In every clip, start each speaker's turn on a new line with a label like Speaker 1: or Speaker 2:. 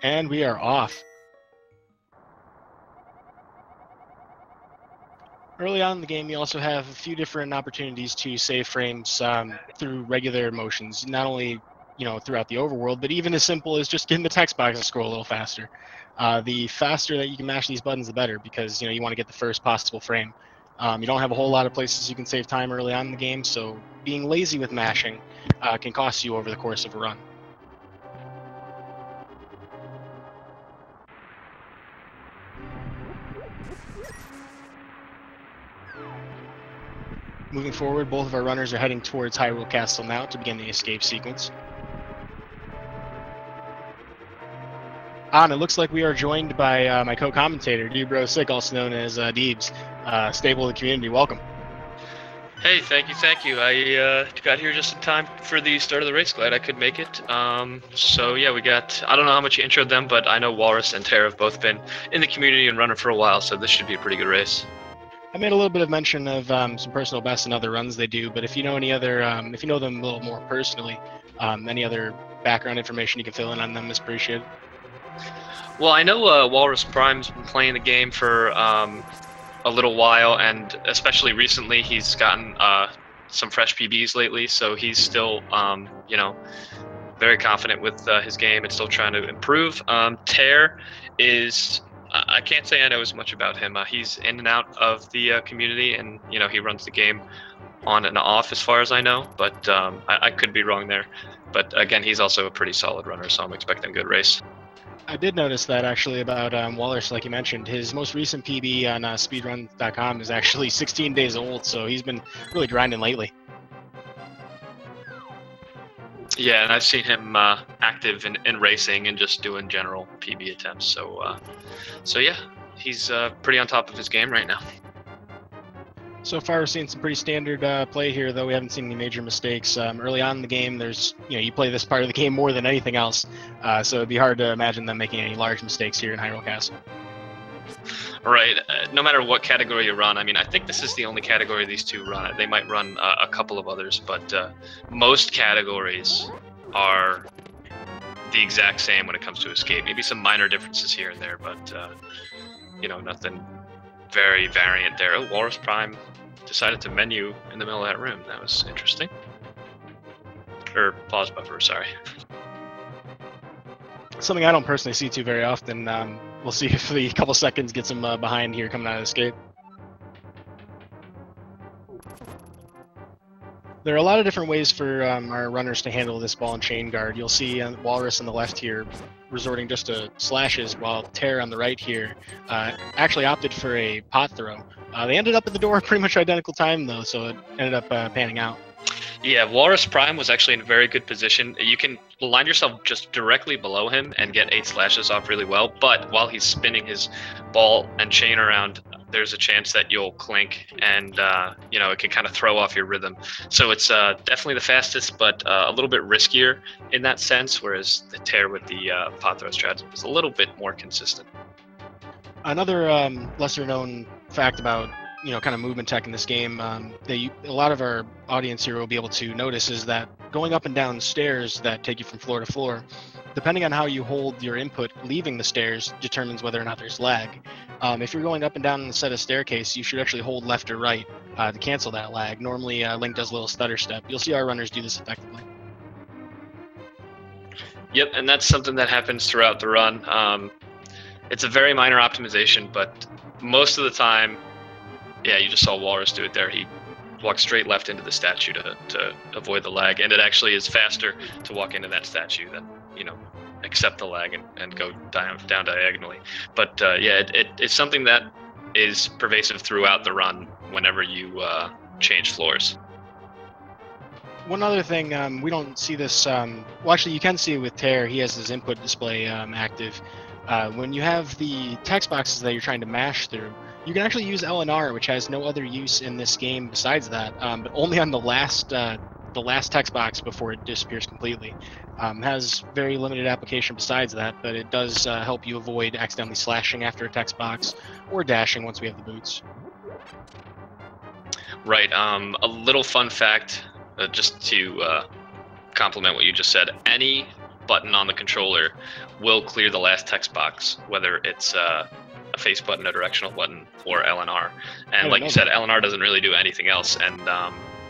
Speaker 1: And we are off. Early on in the game, you also have a few different opportunities to save frames through regular motions, not only throughout the overworld, but even as simple as just getting the text box to scroll a little faster. The faster that you can mash these buttons, the better, because you want to get the first possible frame. You don't have a whole lot of places you can save time early on in the game, so being lazy with mashing can cost you over the course of a run. Moving forward, both of our runners are heading towards Hyrule Castle now to begin the escape sequence. And it looks like we are joined by my co-commentator, Dubro6, also known as Deebs, stable of the community. Welcome.
Speaker 2: Hey, thank you. I got here just in time for the start of the race. Glad I could make it. So yeah, we got, I don't know how much you introed them, but I know Walrus and Tairr have both been in the community and running for a while, so this should be a pretty good race.
Speaker 1: I made a little bit of mention of some personal bests and other runs they do, but if you know any other, if you know them a little more personally, any other background information you can fill in on them is appreciated.
Speaker 2: Well, I know Walrus Prime's been playing the game for a little while, and especially recently he's gotten some fresh PBs lately, so he's still, very confident with his game and still trying to improve. Tairr is... I can't say I know as much about him. He's in and out of the community, and he runs the game on and off as far as I know, but I could be wrong there. But again, he's also a pretty solid runner, so I'm expecting a good race.
Speaker 1: I did notice that actually about Walrus, like you mentioned. His most recent PB on speedrun.com is actually 16 days old, so he's been really grinding lately.
Speaker 2: Yeah, and I've seen him active in racing and just doing general PB attempts. So yeah, he's pretty on top of his game right now.
Speaker 1: So far, we're seeing some pretty standard play here, though we haven't seen any major mistakes. Early on in the game, there's you play this part of the game more than anything else, so it'd be hard to imagine them making any large mistakes here in Hyrule Castle.
Speaker 2: Right. No matter what category you run, I mean, I think this is the only category these two run. They might run a couple of others, but most categories are the exact same when it comes to escape. Maybe some minor differences here and there, but nothing very variant there. Oh, Walrus Prime decided to menu in the middle of that room. That was interesting. Or pause buffer, sorry.
Speaker 1: Something I don't personally see too very often. We'll see if the couple seconds gets him behind here coming out of the escape. There are a lot of different ways for our runners to handle this ball and chain guard. You'll see Walrus on the left here resorting just to slashes, while Tairr on the right here actually opted for a pot throw. They ended up at the door pretty much identical time though, so it ended up panning out.
Speaker 2: Yeah, Walrus Prime was actually in a very good position. You can line yourself just directly below him and get 8 slashes off really well, but while he's spinning his ball and chain around, there's a chance that you'll clink and, it can kind of throw off your rhythm. So it's definitely the fastest, but a little bit riskier in that sense, whereas the Tairr with the pot throw strategy was a little bit more consistent.
Speaker 1: Another lesser-known fact about kind of movement tech in this game, a lot of our audience here will be able to notice is that going up and down stairs that take you from floor to floor, depending on how you hold your input leaving the stairs determines whether or not there's lag. If you're going up and down a set of staircase, you should actually hold left or right to cancel that lag. Normally, Link does a little stutter step. You'll see our runners do this effectively.
Speaker 2: Yep, and that's something that happens throughout the run. It's a very minor optimization, but most of the time, yeah, you just saw Walrus do it there. He walked straight left into the statue to avoid the lag, and it actually is faster to walk into that statue than, accept the lag and go down diagonally. But yeah, it's something that is pervasive throughout the run whenever you change floors.
Speaker 1: One other thing, we don't see this, well actually you can see it with Tairr, he has his input display active. When you have the text boxes that you're trying to mash through, you can actually use LNR, which has no other use in this game besides that, but only on the last text box before it disappears completely. Has very limited application besides that, but it does help you avoid accidentally slashing after a text box or dashing once we have the boots.
Speaker 2: Right. A little fun fact, just to complement what you just said. Any button on the controller will clear the last text box, whether it's a face button, a directional button, or LNR. And like you said, LNR doesn't really do anything else, and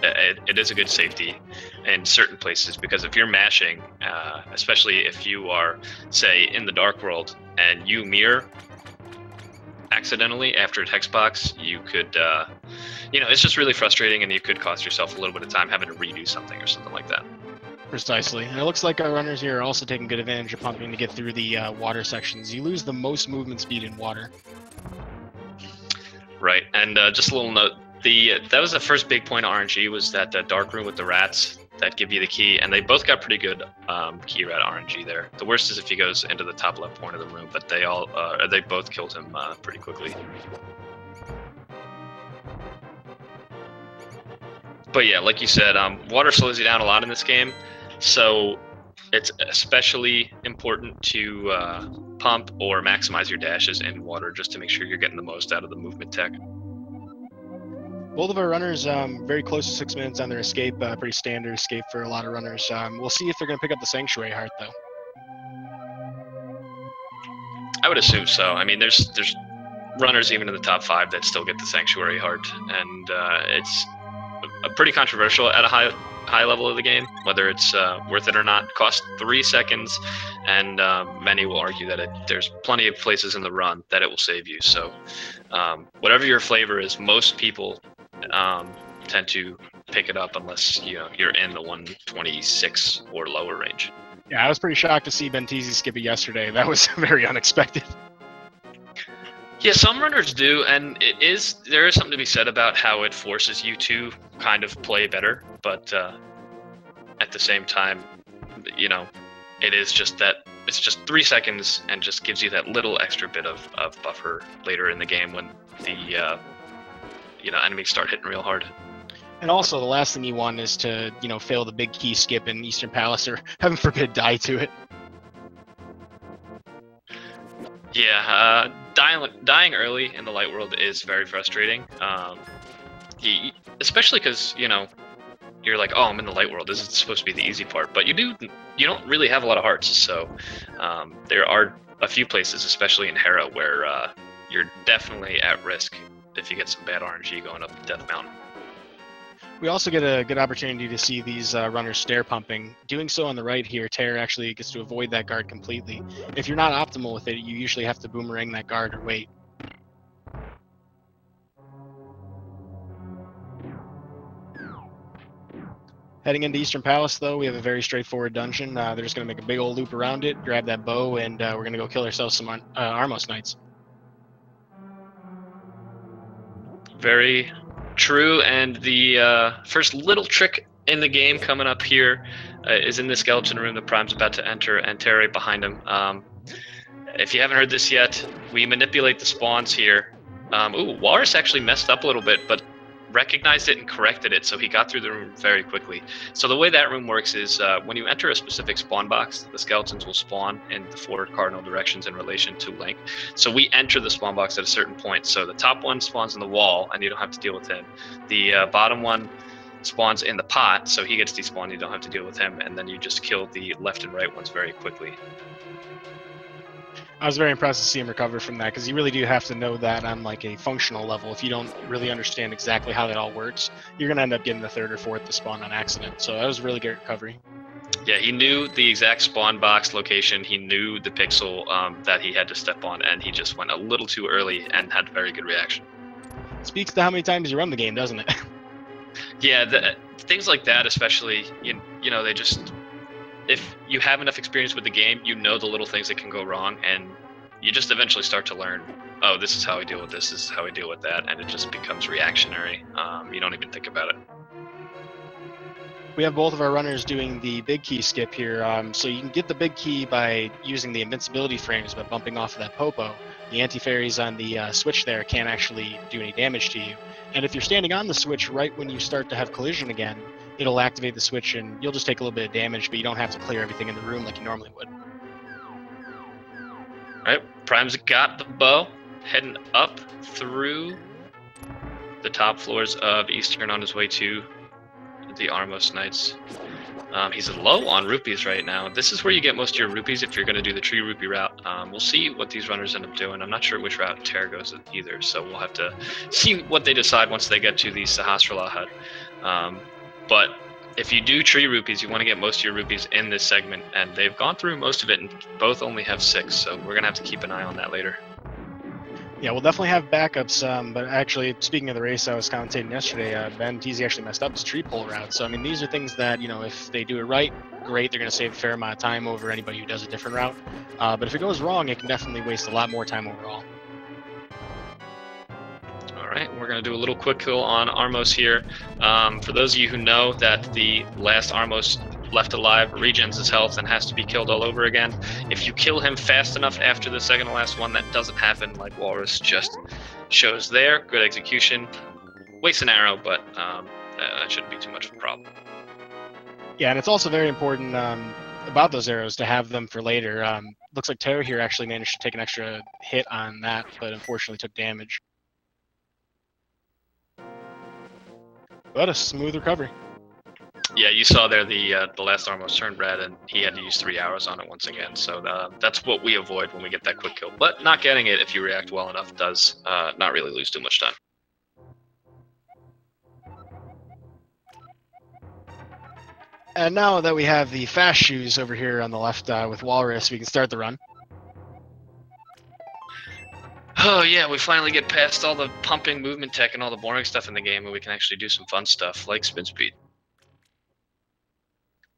Speaker 2: it is a good safety in certain places, because if you're mashing, especially if you are, say, in the dark world and you mirror accidentally after a text box, you could, it's just really frustrating, and you could cost yourself a little bit of time having to redo something or something like that.
Speaker 1: Precisely. And it looks like our runners here are also taking good advantage of pumping to get through the water sections. You lose the most movement speed in water.
Speaker 2: Right, and just a little note, that was the first big point of RNG, was that dark room with the rats that give you the key, and they both got pretty good key rat RNG there. The worst is if he goes into the top left corner of the room, but they both killed him pretty quickly. But yeah, like you said, water slows you down a lot in this game, so it's especially important to pump or maximize your dashes in water, just to make sure you're getting the most out of the movement tech.
Speaker 1: Both of our runners very close to 6 minutes on their escape. Pretty standard escape for a lot of runners. We'll see if they're going to pick up the Sanctuary Heart, though.
Speaker 2: I would assume so. I mean, there's runners even in the top 5 that still get the Sanctuary Heart, and it's a pretty controversial at a high level of the game, whether it's worth it or not. It costs 3 seconds, and many will argue that there's plenty of places in the run that it will save you. So whatever your flavor is, most people tend to pick it up unless you're in the 126 or lower range.
Speaker 1: Yeah, I was pretty shocked to see Bentizi skip it yesterday. That was very unexpected.
Speaker 2: Yeah, some runners do, and there is something to be said about how it forces you to kind of play better, but at the same time, it is just that it's just 3 seconds and just gives you that little extra bit of buffer later in the game when the enemies start hitting real hard. And
Speaker 1: also, the last thing you want is to fail the big key skip in Eastern Palace, or heaven forbid die to it.
Speaker 2: Yeah, dying early in the light world is very frustrating. Especially because you're like, oh, I'm in the light world. This is supposed to be the easy part, but you don't really have a lot of hearts. So there are a few places, especially in Hera, where you're definitely at risk if you get some bad RNG going up Death Mountain.
Speaker 1: We also get a good opportunity to see these runners stair pumping. Doing so on the right here, Tairr actually gets to avoid that guard completely. If you're not optimal with it, you usually have to boomerang that guard or wait. Heading into Eastern Palace, though, we have a very straightforward dungeon. They're just going to make a big old loop around it, grab that bow, and we're going to go kill ourselves some Armos Knights.
Speaker 2: Very true, and the first little trick in the game coming up here is in the skeleton room that Prime's about to enter, and Tairr right behind him. If you haven't heard this yet, we manipulate the spawns here. Walrus actually messed up a little bit, but recognized it and corrected it, so he got through the room very quickly. So the way that room works is when you enter a specific spawn box, the skeletons will spawn in the 4 cardinal directions in relation to length. So we enter the spawn box at a certain point. So the top one spawns in the wall, and you don't have to deal with him. The bottom one spawns in the pot, so he gets despawned, you don't have to deal with him, and then you just kill the left and right ones very quickly.
Speaker 1: I was very impressed to see him recover from that, because you really do have to know that on like a functional level. If you don't really understand exactly how that all works, you're going to end up getting the 3rd or 4th to spawn on accident. So that was a really great recovery.
Speaker 2: Yeah, he knew the exact spawn box location. He knew the pixel that he had to step on, and he just went a little too early and had a very good reaction.
Speaker 1: Speaks to how many times you run the game, doesn't it?
Speaker 2: Yeah, things like that, especially, they just... If you have enough experience with the game, you know the little things that can go wrong, and you just eventually start to learn, oh, this is how I deal with this is how I deal with that, and it just becomes reactionary. You don't even think about it.
Speaker 1: We have both of our runners doing the big key skip here, so you can get the big key by using the invincibility frames by bumping off of that popo. The anti-fairies on the switch there can't actually do any damage to you, and if you're standing on the switch right when you start to have collision again, it'll activate the switch and you'll just take a little bit of damage, but you don't have to clear everything in the room like you normally would.
Speaker 2: Alright, Prime's got the bow, heading up through the top floors of Eastern on his way to the Armos Knights. He's low on rupees right now. This is where you get most of your rupees if you're going to do the tree rupee route. We'll see what these runners end up doing. I'm not sure which route Tairr goes either, so we'll have to see what they decide once they get to the Sahasrara hut. But if you do tree rupees, you want to get most of your rupees in this segment, and they've gone through most of it, and both only have 6, so we're going to have to keep an eye on that later.
Speaker 1: Yeah, we'll definitely have backups, but actually, speaking of the race I was commentating yesterday, Ben Teasy actually messed up his tree pole route. So, I mean, these are things that, you know, if they do it right, great, they're going to save a fair amount of time over anybody who does a different route. But if it goes wrong, it can definitely waste a lot more time overall.
Speaker 2: All right, we're going to do a little quick kill on Armos here. For those of you who know that the last Armos left alive regens his health and has to be killed all over again, if you kill him fast enough after the second to last one, that doesn't happen like Walrus just shows there. Good execution. Wastes an arrow, but that shouldn't be too much of a problem.
Speaker 1: Yeah, and it's also very important about those arrows to have them for later. Looks like Tairr here actually managed to take an extra hit on that, but unfortunately took damage. But a smooth recovery.
Speaker 2: Yeah, you saw there the last arm was turned red, and he had to use 3 arrows on it once again. So that's what we avoid when we get that quick kill. But not getting it, if you react well enough, does not really lose too much time.
Speaker 1: And now that we have the fast shoes over here on the left with Walrus, we can start the run.
Speaker 2: Oh yeah, we finally get past all the pumping movement tech and all the boring stuff in the game, and we can actually do some fun stuff like spin speed.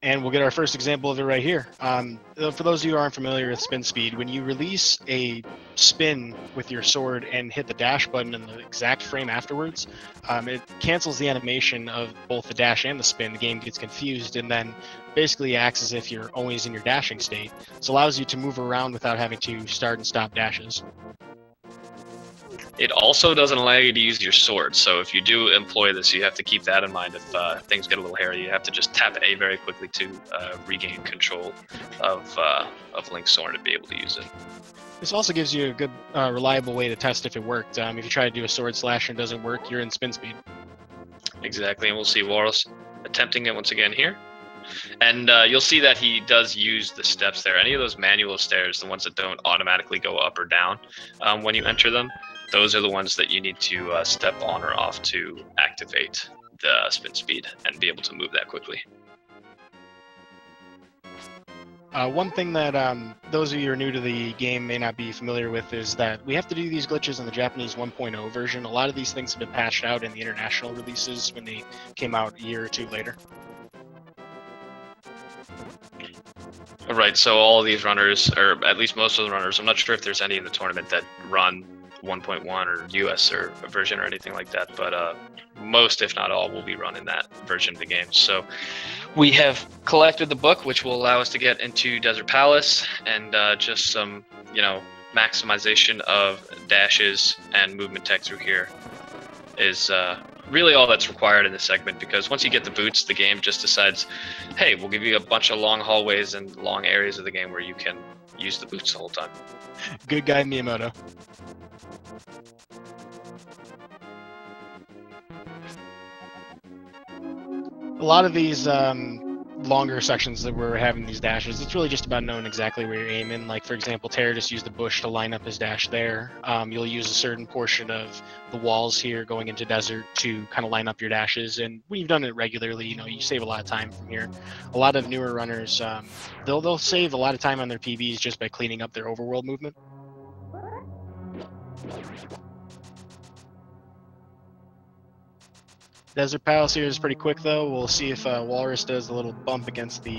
Speaker 1: And we'll get our first example of it right here. For those of you who aren't familiar with spin speed, when you release a spin with your sword and hit the dash button in the exact frame afterwards, it cancels the animation of both the dash and the spin. The game gets confused and then basically acts as if you're always in your dashing state. This allows you to move around without having to start and stop dashes.
Speaker 2: It also doesn't allow you to use your sword, so if you do employ this, you have to keep that in mind. If things get a little hairy, you have to just tap A very quickly to regain control of Link's sword and be able to use it.
Speaker 1: This also gives you a good, reliable way to test if it worked. If you try to do a sword slash and it doesn't work, you're in spin speed.
Speaker 2: Exactly, and we'll see Walrus attempting it once again here. And you'll see that he does use the steps there. Any of those manual stairs, the ones that don't automatically go up or down when you enter them, those are the ones that you need to step on or off to activate the spin speed and be able to move that quickly.
Speaker 1: One thing that those of you who are new to the game may not be familiar with is that we have to do these glitches in the Japanese 1.0 version. A lot of these things have been patched out in the international releases when they came out a year or two later.
Speaker 2: Right, so all of these runners, or at least most of the runners, I'm not sure if there's any in the tournament that run 1.1 or US or a version or anything like that, but most, if not all, will be running that version of the game. So we have collected the book, which will allow us to get into Desert Palace, and just some, maximization of dashes and movement tech through here is really all that's required in this segment, because once you get the boots, the game just decides, hey, we'll give you a bunch of long hallways and long areas of the game where you can use the boots the whole time.
Speaker 1: Good guy, Miyamoto. A lot of these longer sections that we're having these dashes, it's really just about knowing exactly where you're aiming. Like, for example, Tairr just used the bush to line up his dash there. You'll use a certain portion of the walls here going into desert to kind of line up your dashes, and when you've done it regularly, you save a lot of time from here. A lot of newer runners, they'll save a lot of time on their PBs just by cleaning up their overworld movement. Desert Palace here is pretty quick, though. We'll see if Walrus does a little bump against the...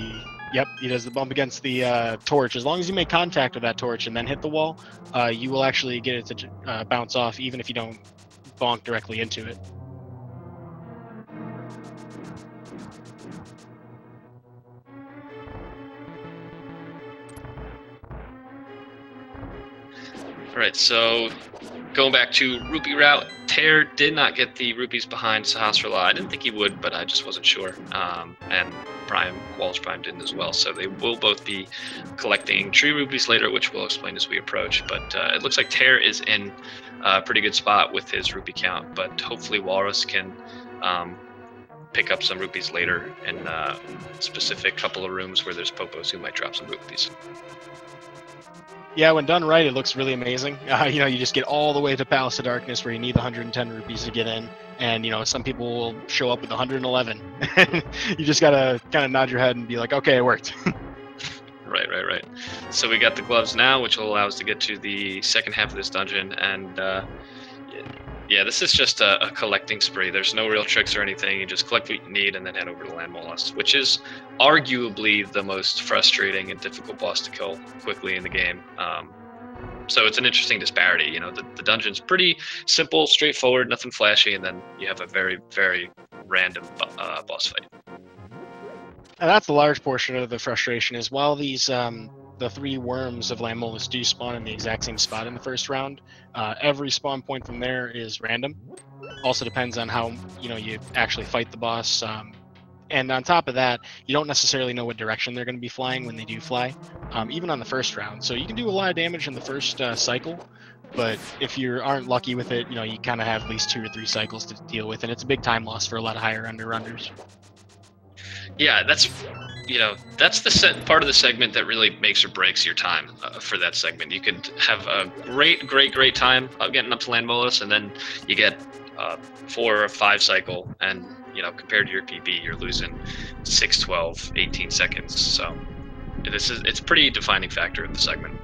Speaker 1: Yep, he does the bump against the torch. As long as you make contact with that torch and then hit the wall, you will actually get it to bounce off, even if you don't bonk directly into it.
Speaker 2: All right, so going back to rupee route, Tairr did not get the rupees behind Sahasrara. I didn't think he would, but I just wasn't sure. And Walrus Prime didn't as well. So they will both be collecting tree rupees later, which we'll explain as we approach. But it looks like Tairr is in a pretty good spot with his rupee count. But hopefully Walrus can pick up some rupees later in a specific couple of rooms where there's popos who might drop some rupees.
Speaker 1: Yeah, when done right, it looks really amazing. You know, you just get all the way to Palace of Darkness where you need the 110 rupees to get in, and you know, some people will show up with 111. You just gotta kind of nod your head and be like, okay, it worked.
Speaker 2: Right. So we got the gloves now, which will allow us to get to the second half of this dungeon, and yeah, this is just a collecting spree. There's no real tricks or anything. You just collect what you need and then head over to Land Mollusk, which is arguably the most frustrating and difficult boss to kill quickly in the game. So it's an interesting disparity. You know, the dungeon's pretty simple, straightforward, nothing flashy, and then you have a very, very random boss fight.
Speaker 1: And that's a large portion of the frustration is while these the 3 worms of Land Mollusk do spawn in the exact same spot in the first round, every spawn point from there is random. Also depends on how you actually fight the boss. And on top of that, you don't necessarily know what direction they're going to be flying when they do fly, even on the first round. So you can do a lot of damage in the first cycle, but if you aren't lucky with it, you kind of have at least 2 or 3 cycles to deal with, and it's a big time loss for a lot of higher underrunners.
Speaker 2: Yeah, that's the part of the segment that really makes or breaks your time for that segment. You could have a great time getting up to Land Mollusk, and then you get 4 or 5 cycle, and compared to your PB, you're losing 6, 12, 18 seconds. So it's a pretty defining factor of the segment.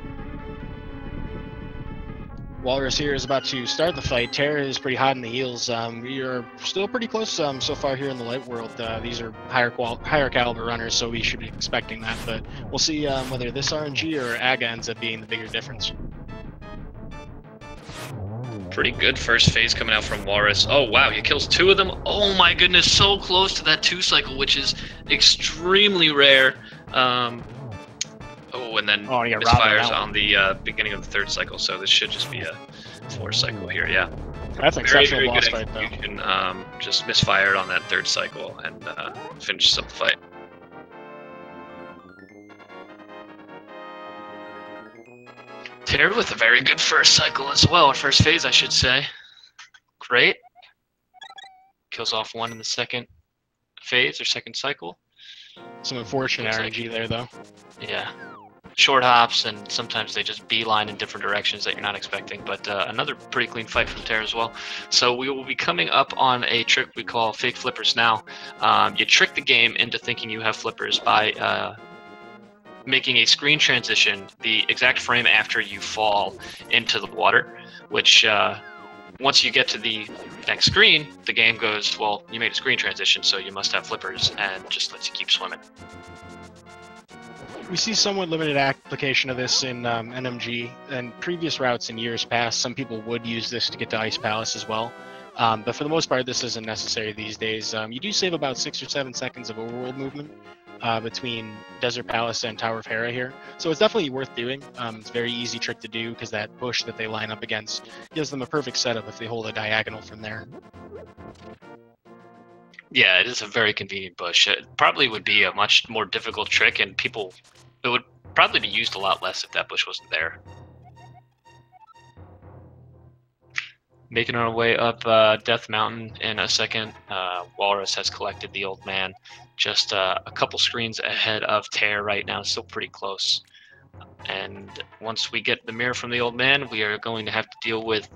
Speaker 1: Walrus here is about to start the fight. Tairr is pretty hot in the heels. We are still pretty close so far here in the light world. These are higher caliber runners, so we should be expecting that. But we'll see whether this RNG or AGA ends up being the bigger difference.
Speaker 2: Pretty good first phase coming out from Walrus. Oh wow, he kills 2 of them. Oh my goodness, so close to that 2 cycle, which is extremely rare. And then misfires on the beginning of the 3rd cycle, so this should just be a 4 cycle here, yeah.
Speaker 1: That's an exceptional boss fight, though.
Speaker 2: You can just misfired on that 3rd cycle and finishes up the fight. Tairr with a very good first cycle as well, or first phase, I should say. Great. Kills off 1 in the 2nd phase, or 2nd cycle.
Speaker 1: Some unfortunate RNG there, though.
Speaker 2: Yeah. Short hops, and sometimes they just beeline in different directions that you're not expecting, but another pretty clean fight from Tairr as well. So we will be coming up on a trick we call fake flippers now. You trick the game into thinking you have flippers by making a screen transition the exact frame after you fall into the water, which once you get to the next screen, the game goes, well, you made a screen transition, so you must have flippers, and just lets you keep swimming.
Speaker 1: We see somewhat limited application of this in NMG, and previous routes in years past, some people would use this to get to Ice Palace as well. But for the most part, this isn't necessary these days. You do save about 6 or 7 seconds of overworld movement between Desert Palace and Tower of Hera here. So it's definitely worth doing. It's a very easy trick to do because that bush that they line up against gives them a perfect setup if they hold a diagonal from there.
Speaker 2: Yeah, it is a very convenient bush. It probably would be a much more difficult trick, and it would probably be used a lot less if that bush wasn't there. Making our way up Death Mountain in a second. Walrus has collected the old man, just a couple screens ahead of Tairr right now, still pretty close. And once we get the mirror from the old man, we are going to have to deal with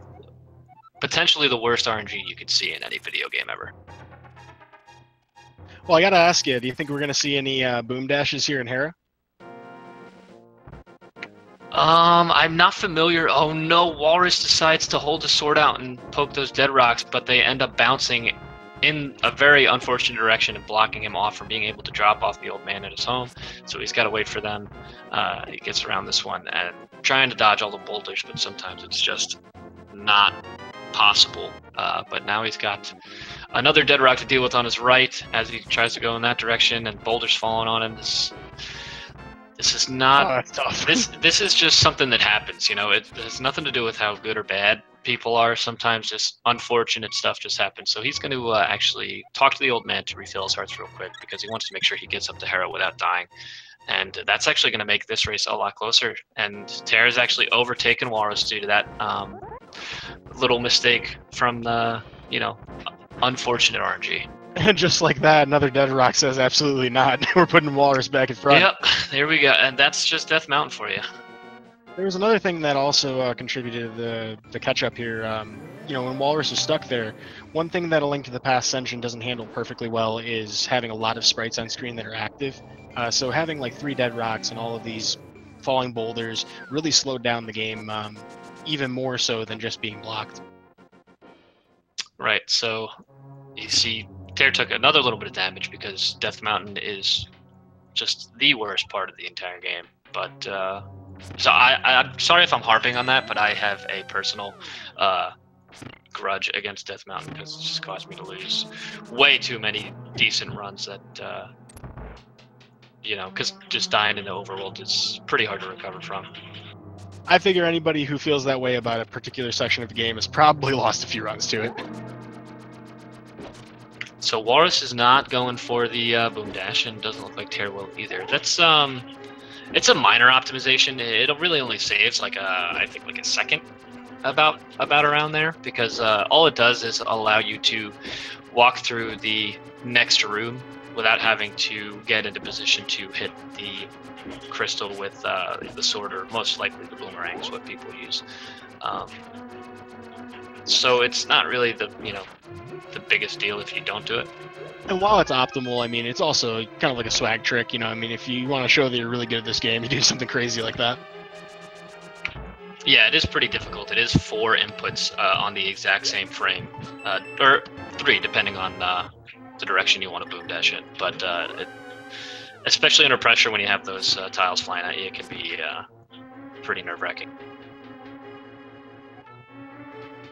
Speaker 2: potentially the worst RNG you could see in any video game ever.
Speaker 1: Well, I gotta ask you, do you think we're gonna see any boom dashes here in Hera?
Speaker 2: I'm not familiar. Oh no, Walrus decides to hold his sword out and poke those dead rocks, but they end up bouncing in a very unfortunate direction and blocking him off from being able to drop off the old man at his home. So he's got to wait for them. He gets around this one and trying to dodge all the boulders, but sometimes it's just not possible. But now he's got another dead rock to deal with on his right as he tries to go in that direction, and boulders falling on him. This is not.
Speaker 1: Oh, that's tough.
Speaker 2: This is just something that happens. It has nothing to do with how good or bad people are. Sometimes just unfortunate stuff just happens. So he's going to actually talk to the old man to refill his hearts real quick because he wants to make sure he gets up to Hera without dying. And that's actually going to make this race a lot closer. And Tairr has actually overtaken Walrus due to that little mistake from the unfortunate RNG.
Speaker 1: And just like that, another Dead Rock says absolutely not. We're putting Walrus back in front.
Speaker 2: Yep, there we go. And that's just Death Mountain for you.
Speaker 1: There was another thing that also contributed to the catch-up here. You know, when Walrus is stuck there, one thing that A Link to the Past Ascension doesn't handle perfectly well is having a lot of sprites on screen that are active. So having like 3 Dead Rocks and all of these falling boulders really slowed down the game, even more so than just being blocked.
Speaker 2: Right, so you see Tairr took another little bit of damage because Death Mountain is just the worst part of the entire game. But so I'm sorry if I'm harping on that, but I have a personal grudge against Death Mountain because it's just caused me to lose way too many decent runs that, you know, because just dying in the overworld is pretty hard to recover from.
Speaker 1: I figure anybody who feels that way about a particular section of the game has probably lost a few runs to it.
Speaker 2: So Walrus is not going for the boom dash, and doesn't look like Tairr will either. That's it's a minor optimization. It really only saves like I think like a second, about around there, because all it does is allow you to walk through the next room without having to get into position to hit the crystal with the sword, or most likely the boomerang is what people use. So it's not really the biggest deal if you don't do it.
Speaker 1: And while it's optimal, I mean, it's also kind of like a swag trick, you know. I mean, if you want to show that you're really good at this game, you do something crazy like that.
Speaker 2: Yeah, it is pretty difficult. It is 4 inputs on the exact same frame, or 3 depending on the direction you want to boom dash it. But especially under pressure when you have those tiles flying at you, it can be pretty nerve-wracking.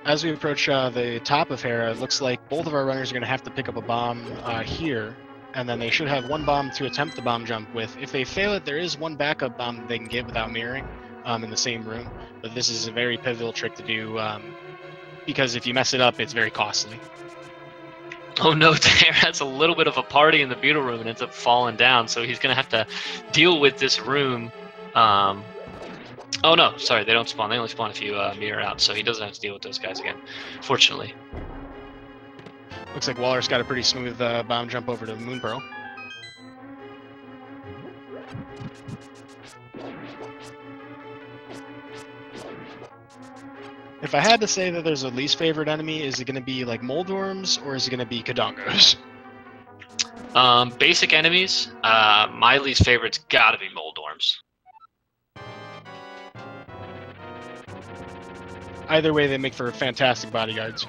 Speaker 1: As we approach the top of Hera, it looks like both of our runners are going to have to pick up a bomb here, and then they should have 1 bomb to attempt the bomb jump with. If they fail it, there is 1 backup bomb that they can get without mirroring in the same room, but this is a very pivotal trick to do because if you mess it up, it's very costly.
Speaker 2: Oh no, Tairr has a little bit of a party in the beetle room and ends up falling down, so he's going to have to deal with this room. Oh no, sorry, they don't spawn. They only spawn if you mirror out, so he doesn't have to deal with those guys again, fortunately.
Speaker 1: Looks like Walrus got a pretty smooth bomb jump over to the Moon Pearl. If I had to say that there's a least favorite enemy, is it going to be like Moldworms or is it going to be Kadongos?
Speaker 2: Basic enemies, my least favorite's got to be Moldworms.
Speaker 1: Either way, they make for fantastic bodyguards.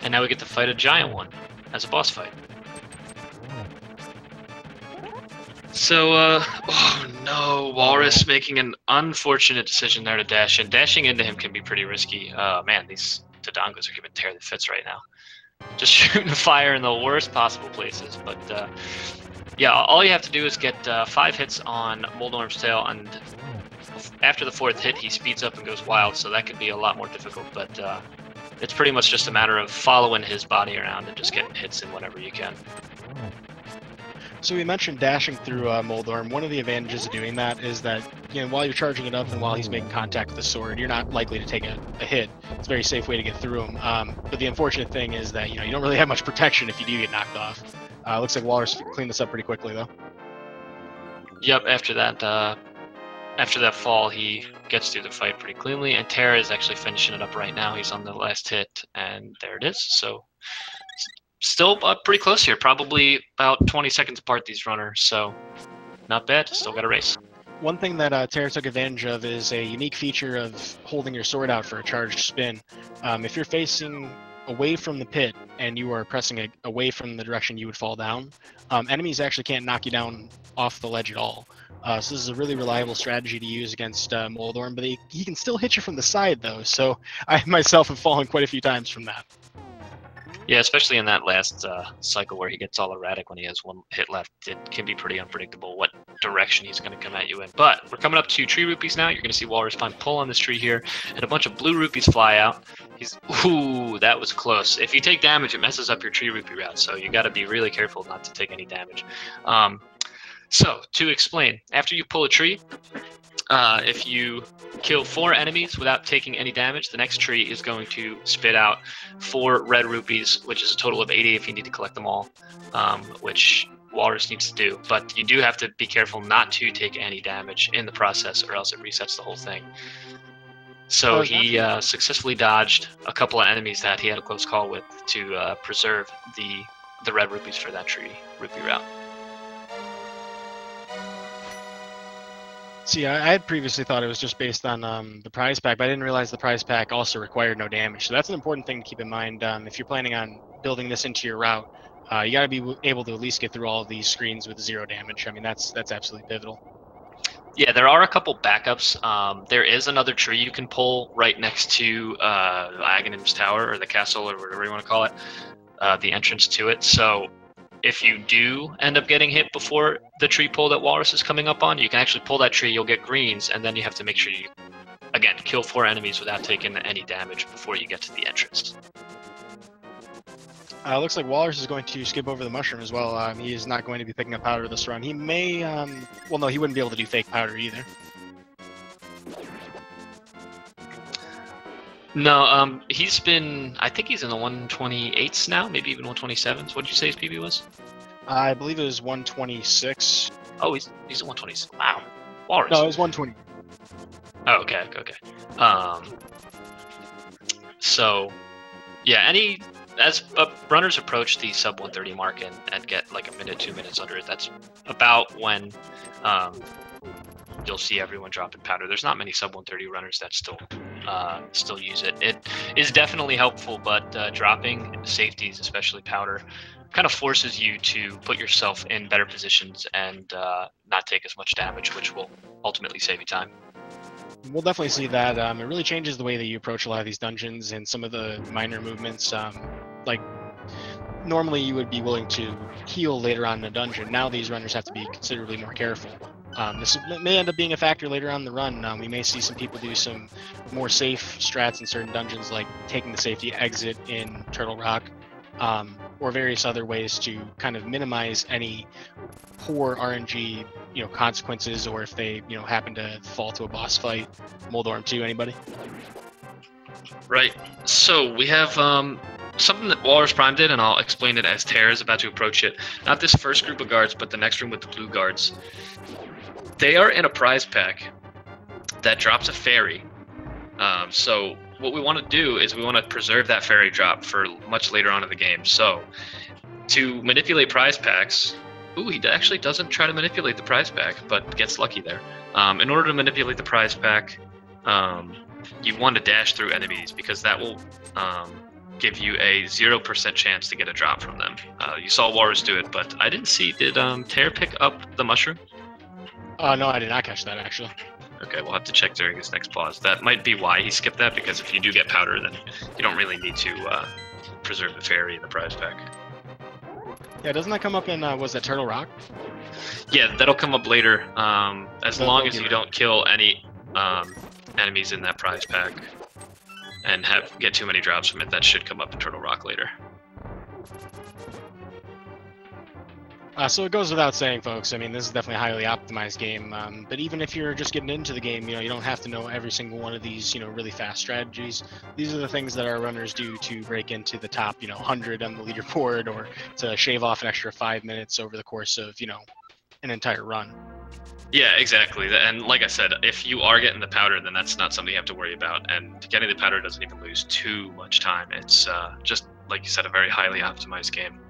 Speaker 2: And now we get to fight a giant one as a boss fight. So, oh no, Walrus making an unfortunate decision there to dash in. Dashing into him can be pretty risky. Man, these Dodongos are giving Tairr the fits right now. Just shooting fire in the worst possible places. But, yeah, all you have to do is get 5 hits on Moldworm's tail, and after the 4th hit, he speeds up and goes wild, so that could be a lot more difficult. But it's pretty much just a matter of following his body around and just getting hits in whenever you can.
Speaker 1: So we mentioned dashing through Moldorm. One of the advantages of doing that is that, you know, while you're charging it up and while he's making contact with the sword, you're not likely to take a hit. It's a very safe way to get through him. But the unfortunate thing is that, you know, you don't really have much protection if you do get knocked off. Looks like Walrus cleaned this up pretty quickly, though.
Speaker 2: Yep, after that fall, he gets through the fight pretty cleanly, and Tairr is actually finishing it up right now. He's on the last hit, and there it is. So still pretty close here, probably about 20 seconds apart, these runners, so not bad. Still got a race.
Speaker 1: One thing that Tairr took advantage of is a unique feature of holding your sword out for a charged spin. If you're facing away from the pit and you are pressing it away from the direction you would fall down, enemies actually can't knock you down off the ledge at all. So this is a really reliable strategy to use against Moldorm, but he can still hit you from the side, though, so I myself have fallen quite a few times from that.
Speaker 2: Yeah, especially in that last cycle where he gets all erratic when he has 1 hit left. It can be pretty unpredictable what direction he's going to come at you in. But we're coming up to tree rupees now. You're going to see Walrus find pull on this tree here, and a bunch of blue rupees fly out. Ooh, that was close. If you take damage, it messes up your tree rupee route, so you got to be really careful not to take any damage. So, to explain, after you pull a tree, If you kill 4 enemies without taking any damage, the next tree is going to spit out 4 red rupees, which is a total of 80 if you need to collect them all, which Walrus needs to do. But you do have to be careful not to take any damage in the process, or else it resets the whole thing. So he successfully dodged a couple of enemies that he had a close call with to preserve the red rupees for that rupee route.
Speaker 1: See, I had previously thought it was just based on the prize pack, but I didn't realize the prize pack also required no damage. So that's an important thing to keep in mind. If you're planning on building this into your route, you got to be able to at least get through all of these screens with 0 damage. I mean, that's absolutely pivotal.
Speaker 2: Yeah, there are a couple backups. There is another tree you can pull right next to Aghanim's Tower, or the castle, or whatever you want to call it, the entrance to it. So if you do end up getting hit before the tree pull that Walrus is coming up on, you can actually pull that tree, you'll get greens, and then you have to make sure you, again, kill 4 enemies without taking any damage before you get to the entrance.
Speaker 1: Looks like Walrus is going to skip over the mushroom as well. He is not going to be picking up powder this run. He may, well, no, he wouldn't be able to do fake powder either.
Speaker 2: No, he's been, I think he's in the 128s now, maybe even 127s. What did you say his PB was?
Speaker 1: I believe it was 126.
Speaker 2: Oh, he's at 126. Wow. Walrus.
Speaker 1: No, it was 120.
Speaker 2: Oh, okay. So, yeah, as runners approach the sub 130 mark and get like a minute, 2 minutes under it, that's about when you'll see everyone dropping powder. There's not many sub 130 runners that still use it. It is definitely helpful, but dropping safeties, especially powder, kind of forces you to put yourself in better positions and not take as much damage, which will ultimately save you time.
Speaker 1: We'll definitely see that. It really changes the way that you approach a lot of these dungeons and some of the minor movements. Like, normally you would be willing to heal later on in a dungeon. Now these runners have to be considerably more careful. This may end up being a factor later on in the run. We may see some people do some more safe strats in certain dungeons, like taking the safety exit in Turtle Rock, or various other ways to kind of minimize any poor RNG, consequences, or if they, happen to fall to a boss fight. Moldorm 2, anybody?
Speaker 2: Right. So we have something that Walrus Prime did, and I'll explain it as Tairr is about to approach it. Not this first group of guards, but the next room with the blue guards. They are in a prize pack that drops a fairy. So what we want to do is we want to preserve that fairy drop for much later on in the game. So to manipulate prize packs, he actually doesn't try to manipulate the prize pack, but gets lucky there. In order to manipulate the prize pack, you want to dash through enemies, because that will give you a 0% chance to get a drop from them. You saw Walrus do it, but I didn't see. Did Tairr pick up the mushroom?
Speaker 1: No, I did not catch that, actually.
Speaker 2: Okay, we'll have to check during his next pause. That might be why he skipped that, because if you do get powder, then you don't really need to preserve the fairy in the prize pack. Yeah,
Speaker 1: doesn't that come up in, was that Turtle Rock?
Speaker 2: Yeah, that'll come up later. As long as you don't kill any enemies in that prize pack and get too many drops from it, that should come up in Turtle Rock later.
Speaker 1: So it goes without saying, folks, I mean, this is definitely a highly optimized game, but even if you're just getting into the game, you don't have to know every single one of these, really fast strategies. These are the things that our runners do to break into the top, 100 on the leaderboard, or to shave off an extra 5 minutes over the course of, an entire run.
Speaker 2: Yeah, exactly. And like I said, if you are getting the powder, then that's not something you have to worry about. And getting the powder doesn't even lose too much time. It's just, like you said, a very highly optimized game.